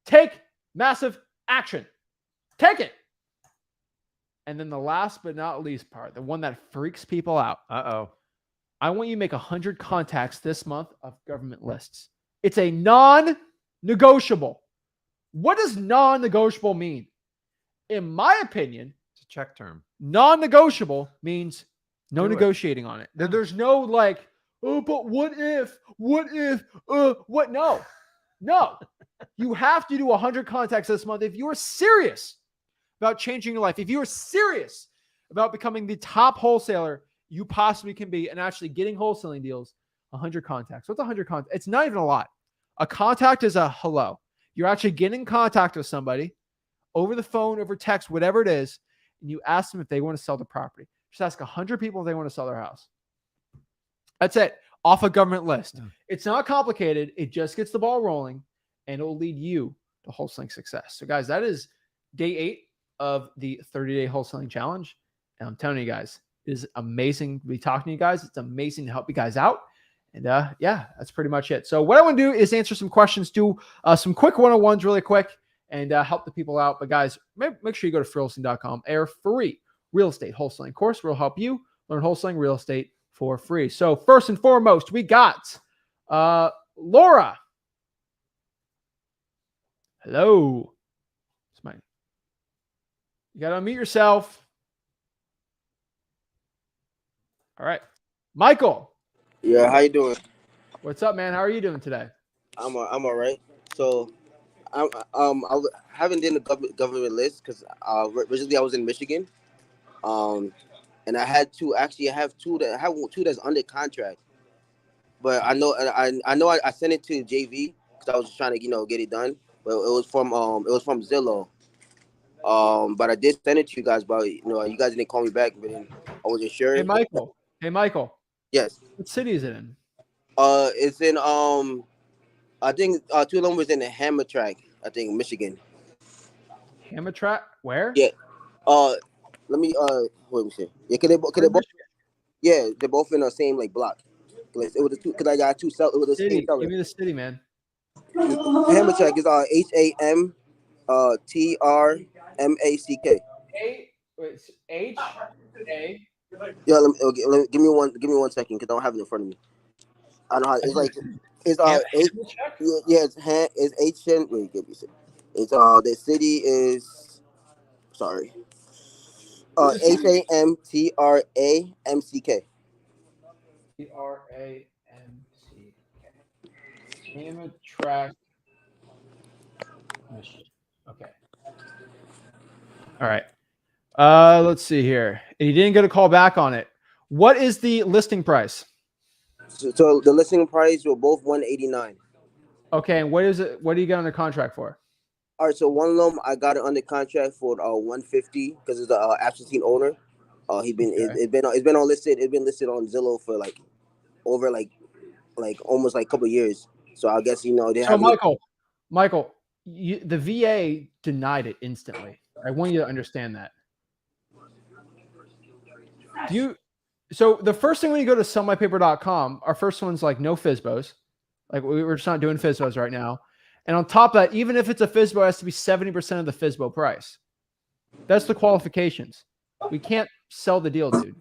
Take massive action. Take it. And then the last but not least part, the one that freaks people out. I want you to make 100 contacts this month of government lists. It's a non-negotiable. What does non-negotiable mean? In my opinion, it's a check term. Non-negotiable means no negotiating on it. There's no like, oh, but what if, what? No. You have to do 100 contacts this month. If you are serious about changing your life, if you are serious about becoming the top wholesaler you possibly can be and actually getting wholesaling deals. 100 contacts. What's 100 contacts? It's not even a lot. A contact is a hello. You're actually getting in contact with somebody over the phone, over text, whatever it is, and you ask them if they want to sell the property. Just ask 100 people if they want to sell their house. That's it. Off a government list. Yeah. It's not complicated. It just gets the ball rolling, and it will lead you to wholesaling success. So, guys, that is day 8 of the 30-day wholesaling challenge. And I'm telling you guys, it is amazing to be talking to you guys. It's amazing to help you guys out. And yeah, that's pretty much it. So what I want to do is answer some questions, do some quick one-on-ones really quick, and help the people out. But guys, make sure you go to freewholesaling.com. Our free real estate wholesaling course will help you learn wholesaling real estate for free. So first and foremost, we got Laura. Hello. You got to unmute yourself. All right. Michael. Yeah, how you doing? What's up, man? How are you doing today? I'm all right. So, I haven't done the government list because originally I was in Michigan, and I had two. Actually, I have two that's under contract. But I know I sent it to JV because I was just trying to get it done. But it was from Zillow. But I did send it to you guys, but you guys didn't call me back. But then I wasn't sure. Hey, Michael. Yes. What city is it in? It's in I think two of them was in the Hammertrack, I think, Michigan. Hammertrack? Where? Yeah. Let me see. Yeah, could they both? Yeah, they're both in the same block. It was two because I got two sell. It was the city. Same seller. Give me the city, man. Hammertrack is HAMTRMACK. H-A. Yeah, give me one second because I don't have it in front of me. I don't know how it's it's HN. Wait, give me a second. It's the city is sorry. HAMTRAMCK. TRAMCK. Hammertrack. Okay. All right. Let's see here. He didn't get a call back on it. What is the listing price? So the listing price were both $189. Okay, and what is it? What do you get under contract for? All right, so one of them I got it under contract for $150 because it's the absentee owner. It's been on listed. It's been listed on Zillow for over almost a couple of years. So I guess they have. Michael, the VA denied it instantly. I want you to understand that. So the first thing when you go to sellmypaper.com, our first one's no FSBOs. We're just not doing FSBOs right now. And on top of that, even if it's a FSBO, it has to be 70% of the FSBO price. That's the qualifications. We can't sell the deal, dude,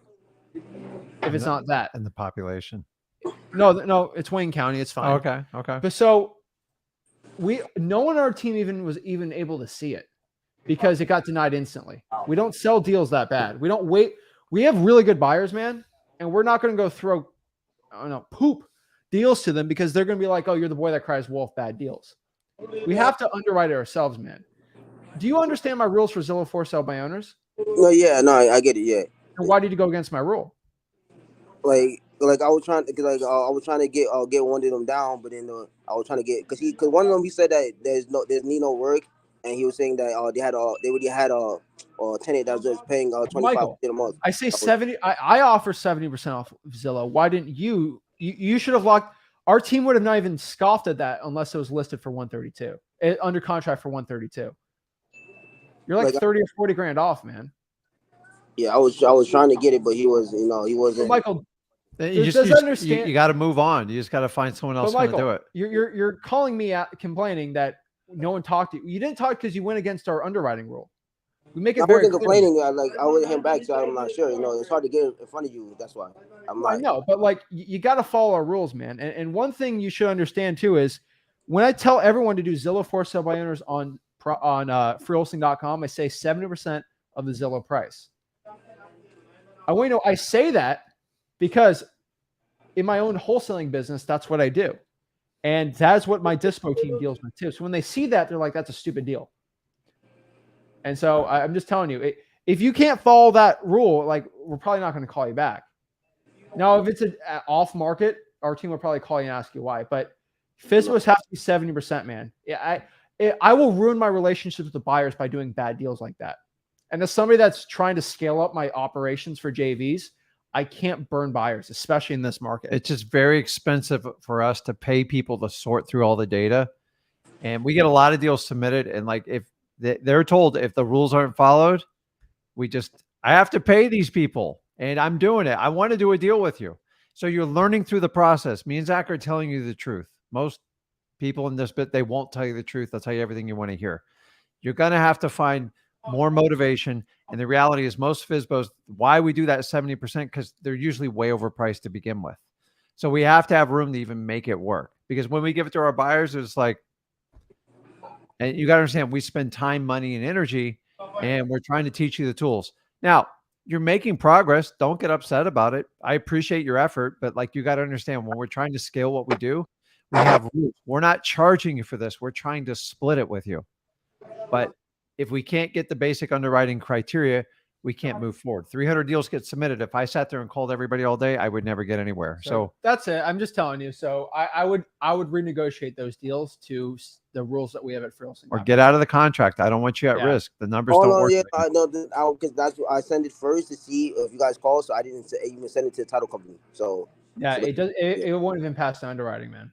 if it's not that. And the population. No, it's Wayne County. It's fine. Okay. But so no one on our team was even able to see it because it got denied instantly. We don't sell deals that bad. We don't wait. We have really good buyers, man, and we're not going to go throw poop deals to them because they're going to be like, oh, you're the boy that cries wolf, bad deals. We have to underwrite it ourselves, man. Do you understand my rules for Zillow for sale by owners? No, I get it, yeah. And why did you go against my rule? I was trying to get one of them down, but then I was trying to get because one of them he said that there's no work, and he was saying that they already had a tenant that was just paying $25 a month. I say 70. I offer 70% off Zillow. Why didn't you? You should have locked. Our team would have not even scoffed at that unless it was listed for 132, under contract for 132. You're 30 or 40 grand off, man. Yeah, I was trying to get it, but he wasn't. Michael, you got to move on. You just got to find someone else to do it. You're calling me out complaining that no one talked to you. You didn't talk because you went against our underwriting rule. We make it. I wasn't complaining. I wouldn't him back, so I'm not sure. It's hard to get in front of you. That's why. I know, but you got to follow our rules, man. And one thing you should understand too is when I tell everyone to do Zillow for sale by owners on freewholesaling.com, I say 70% of the Zillow price. I want you to know I say that because in my own wholesaling business, that's what I do. And that's what my dispo team deals with too. So when they see that, they're like, that's a stupid deal. And so I'm just telling you, if you can't follow that rule, we're probably not going to call you back. Now, if it's an off market, our team will probably call you and ask you why. But FSBOs have to be 70%, man. Yeah, I will ruin my relationships with the buyers by doing bad deals like that. And as somebody that's trying to scale up my operations for JVs, I can't burn buyers, especially in this market. It's just very expensive for us to pay people to sort through all the data. And we get a lot of deals submitted. And like, if they're told if the rules aren't followed, I have to pay these people and I'm doing it. I want to do a deal with you. So you're learning through the process. Me and Zach are telling you the truth. Most people in this bit, they won't tell you the truth. They'll tell you everything you want to hear. You're going to have to find more motivation. And the reality is most FSBOs, why we do that 70%, because they're usually way overpriced to begin with. So we have to have room to even make it work, because when we give it to our buyers, it's like, and you got to understand, we spend time, money, and energy, and we're trying to teach you the tools. Now, you're making progress. Don't get upset about it. I appreciate your effort, but like, you got to understand, when we're trying to scale what we do, we have rules. We're not charging you for this. We're trying to split it with you. But if we can't get the basic underwriting criteria, we can't move forward. 300 deals get submitted. If I sat there and called everybody all day, I would never get anywhere. So that's it. I'm just telling you. So I would renegotiate those deals to the rules that we have at Wholesale. Or get out of the contract. I don't want you at risk. The numbers don't work. Yeah, I know because that's what I send it first to see if you guys call. So I didn't even send it to the title company. So yeah, it won't even pass the underwriting, man.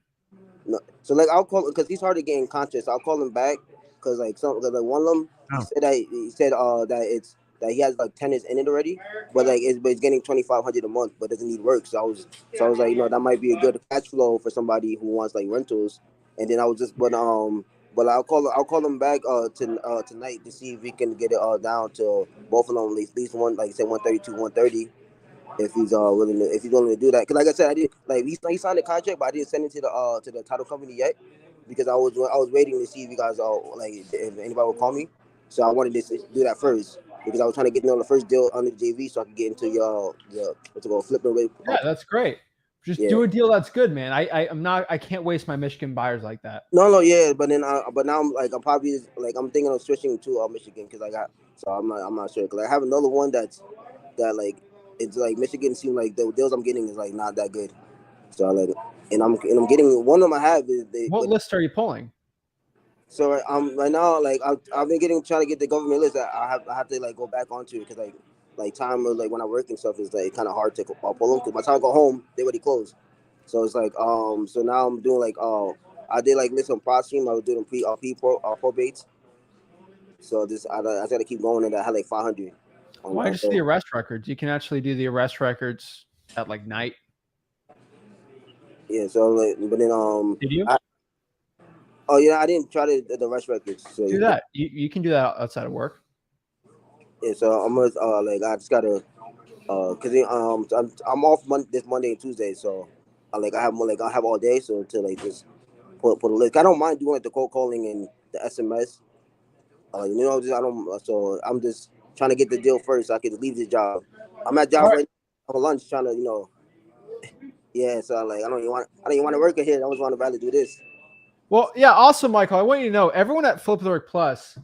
No, so like I'll call because he's hard to get in contact. So I'll call him back because like one of them he said that he has like tenants in it already, but it's getting $2,500 a month, but doesn't need work. So I was like, that might be a good cash flow for somebody who wants like rentals. And then I was but I'll call him back tonight to see if we can get it down to both of them at least one, like say 132, 130. If he's willing to do that, because like I said, I did he signed a contract, but I didn't send it to the title company yet because I was waiting to see if you guys if anybody would call me. So I wanted to do that first because I was trying to get on the first deal under the JV so I could get into your flipping rate. Yeah, that's great. Just do a deal that's good, man. I can't waste my Michigan buyers like that. No, yeah, but now I'm probably I'm thinking of switching to Michigan because I'm not sure because I have another one that it's like Michigan seems like the deals I'm getting is like not that good. So and I'm getting one of them I have is what list are you pulling? So right now I've been trying to get the government list. I have to go back onto it because time of when I work and stuff is kind of hard to pull them because by the time I go home they already closed. So it's so now I'm doing I did list on PropStream. I was doing probates. So I got to keep going, and I had 500. Why just the arrest records? You can actually do the arrest records at night. Yeah. So but then did you? I didn't try the arrest records. So do that. You can do that outside of work. Yeah. So I'm gonna I just gotta because I'm off this Monday and Tuesday. So I have all day. So to just put a list. I don't mind doing the cold calling and the SMS. I don't. So I'm just trying to get the deal first so I can leave this job. I'm at job right now for lunch trying to, yeah, so I don't even want to work in here. I just want to rather do this. Well, yeah, also, Michael, I want you to know, everyone at Flip the Work Plus,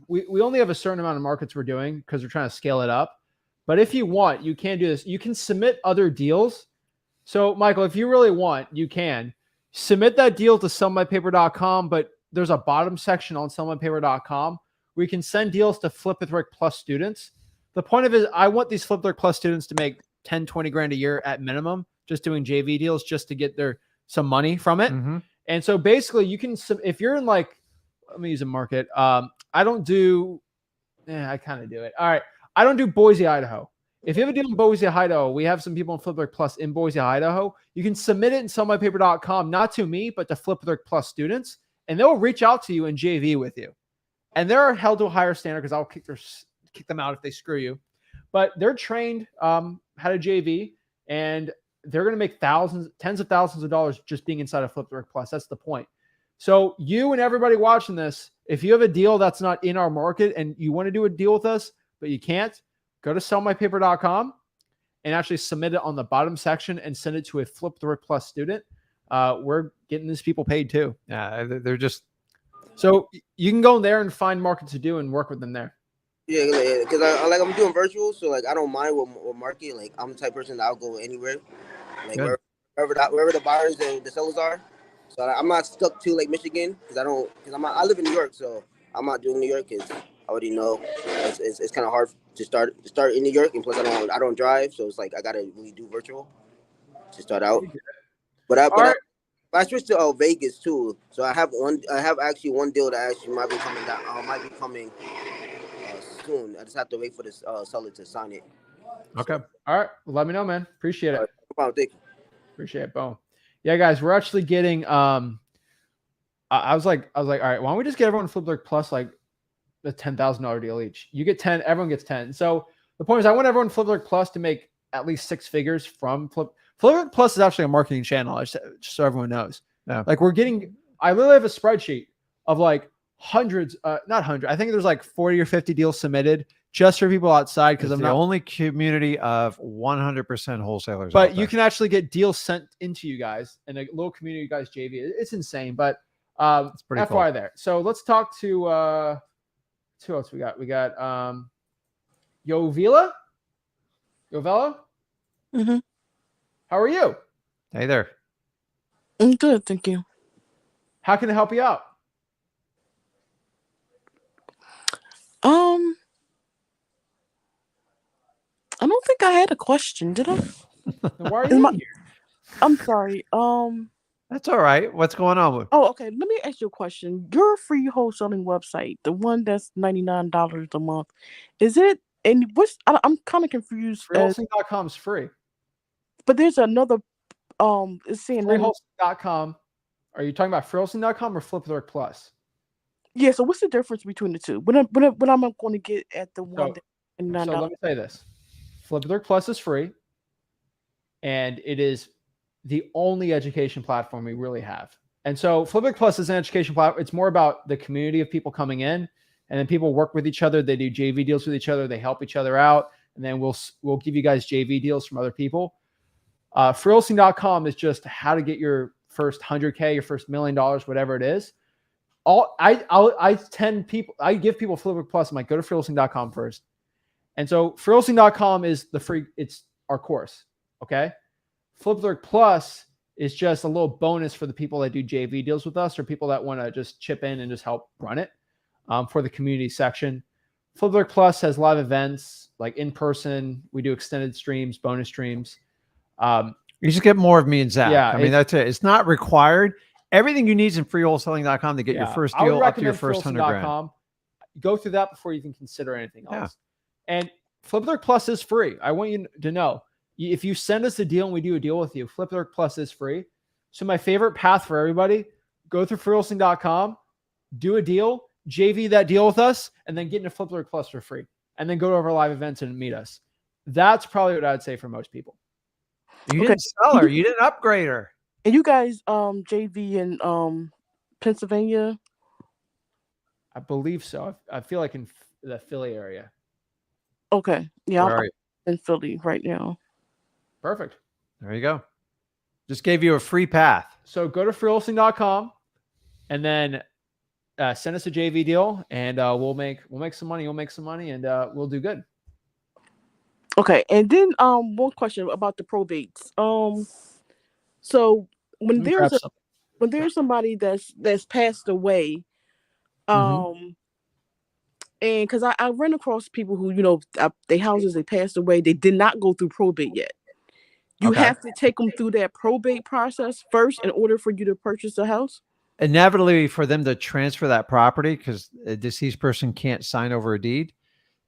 we only have a certain amount of markets we're doing because we're trying to scale it up. But if you want, you can do this. You can submit other deals. So, Michael, if you really want, you can submit that deal to sellmypaper.com, but there's a bottom section on sellmypaper.com where you can send deals to Flip with Rick Plus students. The point of it is I want these Flip with Rick Plus students to make 10, 20 grand a year at minimum, just doing JV deals just to get some money from it. Mm-hmm. And so basically you can, if you're in let me use a market. I don't do, I kind of do it. All right. I don't do Boise, Idaho. If you have a deal in Boise, Idaho, we have some people in Flip with Rick Plus in Boise, Idaho. You can submit it in sellmypaper.com, not to me, but to Flip with Rick Plus students. And they'll reach out to you and JV with you. And they're held to a higher standard because I'll kick them out if they screw you. But they're trained how to JV, and they're going to make tens of thousands of dollars just being inside of Flip the Rick Plus. That's the point. So you and everybody watching this, if you have a deal that's not in our market and you want to do a deal with us, but you can't, go to sellmypaper.com and actually submit it on the bottom section and send it to a Flip the Rick Plus student. We're getting these people paid too. Yeah, they're just. So you can go in there and find markets to do and work with them there. Yeah, because I'm doing virtual, so like I don't mind what market. Like I'm the type of person that I'll go anywhere, like Good. wherever the buyers and the sellers are. So I'm not stuck to like Michigan because I live in New York, so I'm not doing New York because I already know it's kind of hard to start in New York, and plus I don't drive, so it's like I gotta really do virtual to start out. But All right. I switched to Vegas too, so I have actually one deal that actually might be coming down, might be coming soon. I just have to wait for this seller to sign it. Okay. So, All right. Well, let me know, man. Appreciate it. no problem. Thank you. Appreciate it. Boom. Yeah, guys, we're actually getting I was like, all right, why don't we just get everyone Flipbook Plus like the $10,000 deal each? You get 10, everyone gets 10. So the point is I want everyone Flipbook Plus to make at least 6 figures from Flipbook Plus is actually a marketing channel, just so everyone knows. Yeah. Like I literally have a spreadsheet of like hundreds, not hundreds. I think there's like 40 or 50 deals submitted just for people outside because I'm the not only community of 100% wholesalers. But you can actually get deals sent into you guys in a little community, you guys JV. It's insane, but it's pretty FYI cool. there. So let's talk to who else we got? We got Yovela. Mm-hmm. How are you? Hey there. I'm good, thank you. How can I help you out? I don't think I had a question, did I? Then why are you in here? I'm sorry. That's all right. What's going on with? Oh, okay. Let me ask you a question. Your free wholesaling website, the one that's $99 a month, is it? And I'm kind of confused. Freewholesaling.com is free. But there's another. It's saying Freewholesaling.com. Are you talking about freewholesaling.com or Flipbook Plus? Yeah. So what's the difference between the two? What am I going to get at the one? So let me say this: Flipbook Plus is free, and it is the only education platform we really have. And so Flipbook Plus is an education platform. It's more about the community of people coming in, and then people work with each other. They do JV deals with each other. They help each other out, and then we'll give you guys JV deals from other people. Freewholesaling.com is just how to get your first 100K, your first $1 million, whatever it is. I give people Flipbook Plus. I'm like, go to freewholesaling.com first. And so freewholesaling.com is the free, it's our course. Okay. Flipbook Plus is just a little bonus for the people that do JV deals with us or people that want to just chip in and just help run it for the community section. Flipbook Plus has live events like in person. We do extended streams, bonus streams. You just get more of me and Zach. Yeah, I mean, that's it. It's not required. Everything you need is in freewholesaling.com to get your first deal up to your first 100 grand. Go through that before you even consider anything else. Yeah. And Flipbook Plus is free. I want you to know, if you send us a deal and we do a deal with you, Flipbook Plus is free. So my favorite path for everybody, go through freewholesaling.com, do a deal, JV that deal with us, and then get into Flipbook Plus for free. And then go to our live events and meet us. That's probably what I'd say for most people. You didn't sell her. You didn't upgrade her. And you guys JV in Pennsylvania? I believe so. I feel like in the Philly area. Okay. Yeah, I'm in Philly right now. Perfect. There you go. Just gave you a free path. So go to freewholesaling.com and then send us a JV deal, and we'll make some money. You'll make some money, and we'll do good. Okay, and then one question about the probates. So when there's somebody that's passed away, and because I run across people who their houses, they passed away, they did not go through probate yet. You have to take them through that probate process first in order for you to purchase a house. Inevitably, for them to transfer that property, because a deceased person can't sign over a deed,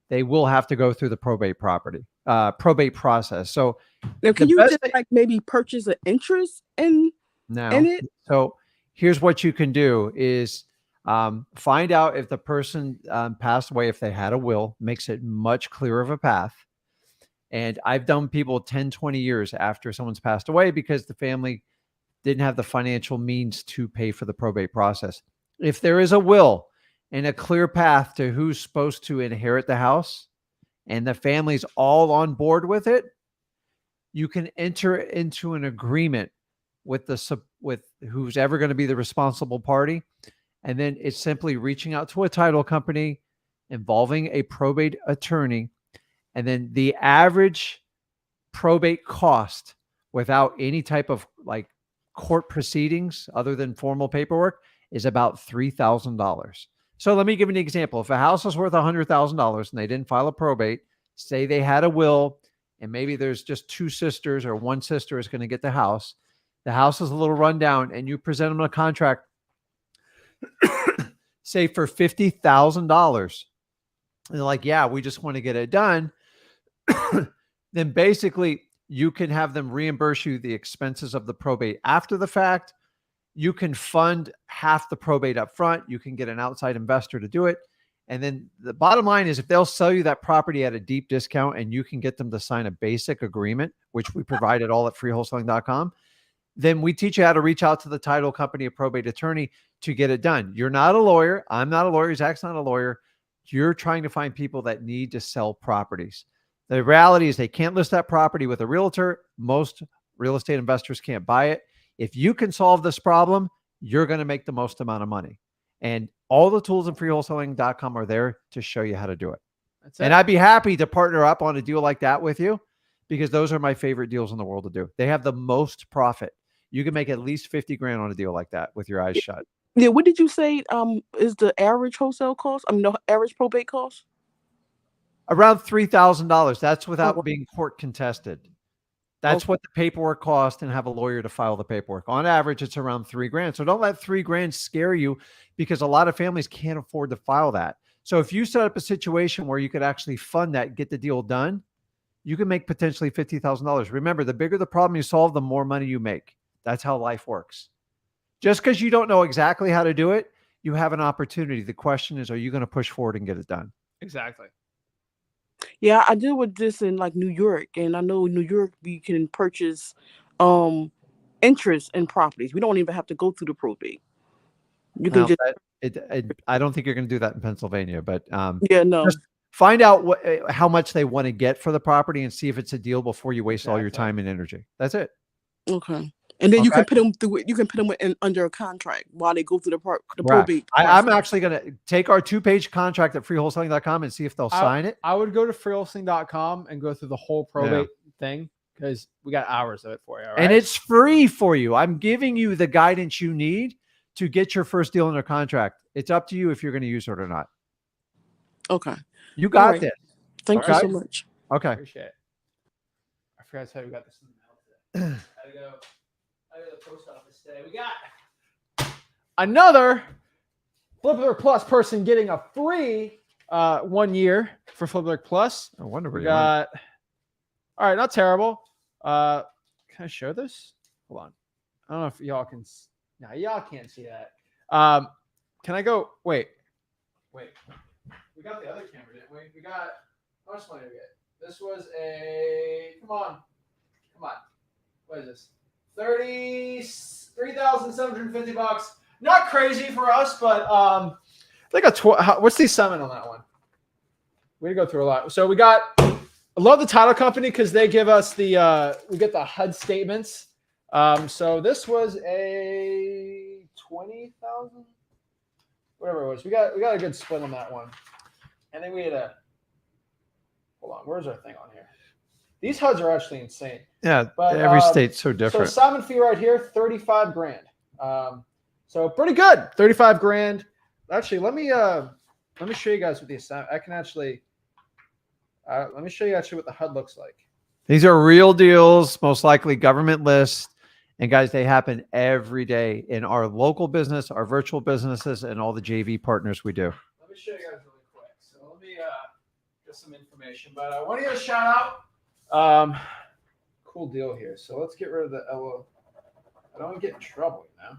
they will have to go through the probate process. So now, can you just maybe purchase an interest in it? So here's what you can do is find out if the person passed away, if they had a will, makes it much clearer of a path. And I've done people 10, 20 years after someone's passed away because the family didn't have the financial means to pay for the probate process. If there is a will and a clear path to who's supposed to inherit the house and the family's all on board with it, you can enter into an agreement with who's ever going to be the responsible party. And then it's simply reaching out to a title company, involving a probate attorney. And then the average probate cost without any type of like court proceedings other than formal paperwork is about $3,000. So let me give you an example. If a house is worth $100,000 and they didn't file a probate, say they had a will and maybe there's just two sisters or one sister is going to get the house is a little rundown, and you present them a contract, say for $50,000. And they're like, yeah, we just want to get it done. Then basically you can have them reimburse you the expenses of the probate after the fact. You can fund half the probate up front. You can get an outside investor to do it. And then the bottom line is if they'll sell you that property at a deep discount and you can get them to sign a basic agreement, which we provide it all at freewholesaling.com, then we teach you how to reach out to the title company, a probate attorney to get it done. You're not a lawyer. I'm not a lawyer. Zach's not a lawyer. You're trying to find people that need to sell properties. The reality is they can't list that property with a realtor. Most real estate investors can't buy it. If you can solve this problem, you're going to make the most amount of money. And all the tools in freewholesaling.com are there to show you how to do it. That's it. And I'd be happy to partner up on a deal like that with you because those are my favorite deals in the world to do. They have the most profit. You can make at least 50 grand on a deal like that with your eyes shut. Yeah. What did you say is the average wholesale cost? I mean, the average probate cost? Around $3,000. That's without being court contested. That's what the paperwork cost and have a lawyer to file the paperwork. On average, it's around $3,000. So don't let $3,000 scare you because a lot of families can't afford to file that. So if you set up a situation where you could actually fund that, get the deal done, you can make potentially $50,000. Remember, the bigger the problem you solve, the more money you make. That's how life works. Just because you don't know exactly how to do it, you have an opportunity. The question is, are you going to push forward and get it done? Exactly. Yeah, I deal with this in like New York, and I know in New York we can purchase interest in properties. We don't even have to go through the probate. You can I don't think you're going to do that in Pennsylvania, but yeah, no. Just find out how much they want to get for the property and see if it's a deal before you waste all your time and energy. That's it. Okay. And then you can put them through. You can put them under a contract while they go through the probate. I'm actually going to take our 2-page contract at freewholesaling.com and see if they'll sign it. I would go to freewholesaling.com and go through the whole probate thing because we got hours of it for you. All right? And it's free for you. I'm giving you the guidance you need to get your first deal under contract. It's up to you if you're going to use it or not. Okay. You got this. Thank you so much. Okay. Appreciate it. I forgot to tell you we got this in the mail today. I go to the post office today. We got another Flipper Plus person getting a free 1 year for Flipper Plus. I wonder where we got. All right, not terrible. Can I show this? Hold on. I don't know if y'all can. No, y'all can't see that. Can I go? Wait. We got the other camera, didn't we? We got. How much money did we get? This was a. Come on. What is this? $33,750. Not crazy for us, but I think what's the summon on that one? We go through a lot. So we got. I love the title company because they give us the. We get the HUD statements. So this was a 20,000, whatever it was. We got a good split on that one, and then we had a. Hold on, where's our thing on here? These HUDs are actually insane. Yeah, but every state's so different. So assignment fee right here, $35,000. So pretty good, $35,000. Actually, let me show you guys what the assignment. I can actually. Let me show you actually what the HUD looks like. These are real deals, most likely government lists. And guys, they happen every day in our local business, our virtual businesses, and all the JV partners we do. Let me show you guys really quick. So let me get some information. But I want to give a shout out. Cool deal here. So let's get rid of the LO. I don't want to get in trouble, you know.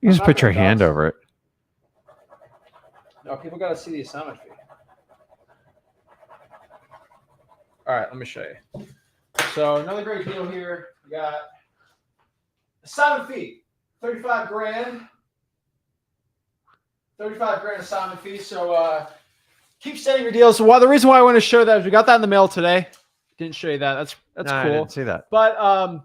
You just put your hand over it. No, people got to see the assignment fee. All right, let me show you. So another great deal here. We got assignment fee, $35,000. $35,000 assignment fee. So keep sending your deals. So the reason why I want to show that is we got that in the mail today. Didn't show you that. That's cool. I didn't see that. But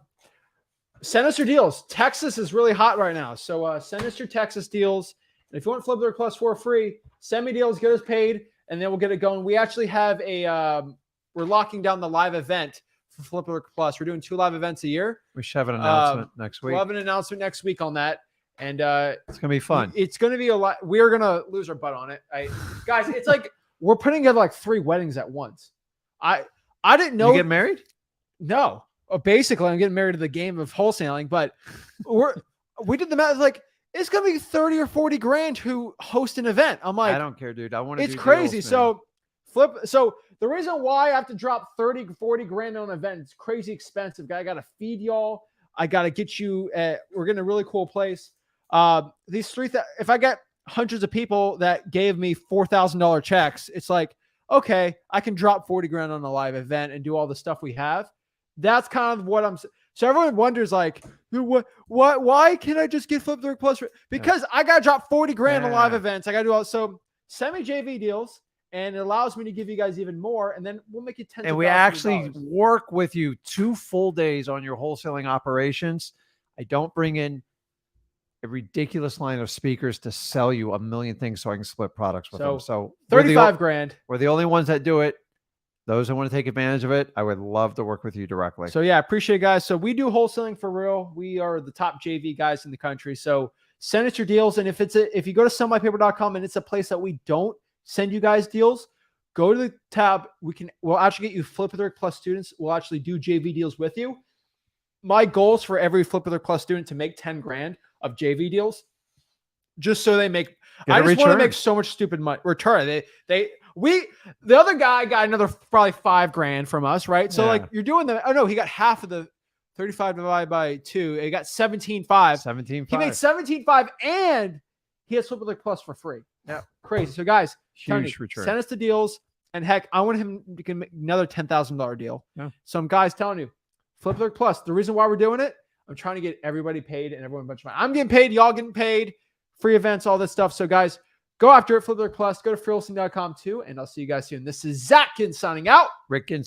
send us your deals. Texas is really hot right now. So send us your Texas deals. And if you want Flip Lyric Plus for free, send me deals, get us paid, and then we'll get it going. We actually have we're locking down the live event for Flip Lyric Plus. We're doing 2 live events a year. We should have an announcement next week. We'll have an announcement next week on that. And it's going to be fun. It's going to be a lot. We're going to lose our butt on it. Guys, it's like we're putting together like 3 weddings at once. I didn't know. You get married? No. Basically, I'm getting married to the game of wholesaling, but we did the math. Like, it's going to be 30 or 40 grand to host an event. I'm like, I don't care, dude. I want to. It's crazy. So the reason why I have to drop 30, 40 grand on an event, it's crazy expensive. I got to feed y'all. I got to get you we're getting a really cool place. These 3, if I get hundreds of people that gave me $4,000 checks, it's like, okay, I can drop 40 grand on a live event and do all the stuff we have. That's kind of what I'm. So everyone wonders, like, why can't I just get Flip Lyric Plus? Because I got to drop 40 grand on live events. I got to do all. So send me JV deals, and it allows me to give you guys even more, and then we'll make it 10. And we actually work with you 2 full days on your wholesaling operations. I don't bring in a ridiculous line of speakers to sell you a million things so I can split products with them. So 35 grand. We're the only ones that do it. Those who want to take advantage of it, I would love to work with you directly. So yeah, appreciate it, guys. So we do wholesaling for real. We are the top JV guys in the country. So send us your deals. And if you go to sellmypaper.com and it's a place that we don't send you guys deals, go to the tab. We'll actually get you Flip Lyric Plus students. We'll actually do JV deals with you. My goal is for every Flip Lyric Plus student to make 10 grand of JV deals, just so they make. I just want to make so much stupid money return. The other guy got another probably 5 grand from us, right? So like you're doing the. Oh no, he got half of the 35 divided by 2. He got 17.5. 17.5. He made 17.5, and he has Flip Lyric Plus for free. Yeah, crazy. So guys, huge return. Send us the deals, and heck, I want him to make another $10,000 deal. Yeah. Some guys telling you, Flip Lyric Plus. The reason why we're doing it, I'm trying to get everybody paid and everyone a bunch of money. I'm getting paid, y'all getting paid, free events, all this stuff. So guys, go after it, Flip Lyric Plus. Go to freewholesaling.com too, and I'll see you guys soon. This is Zach Ginn signing out. Rick Ginn.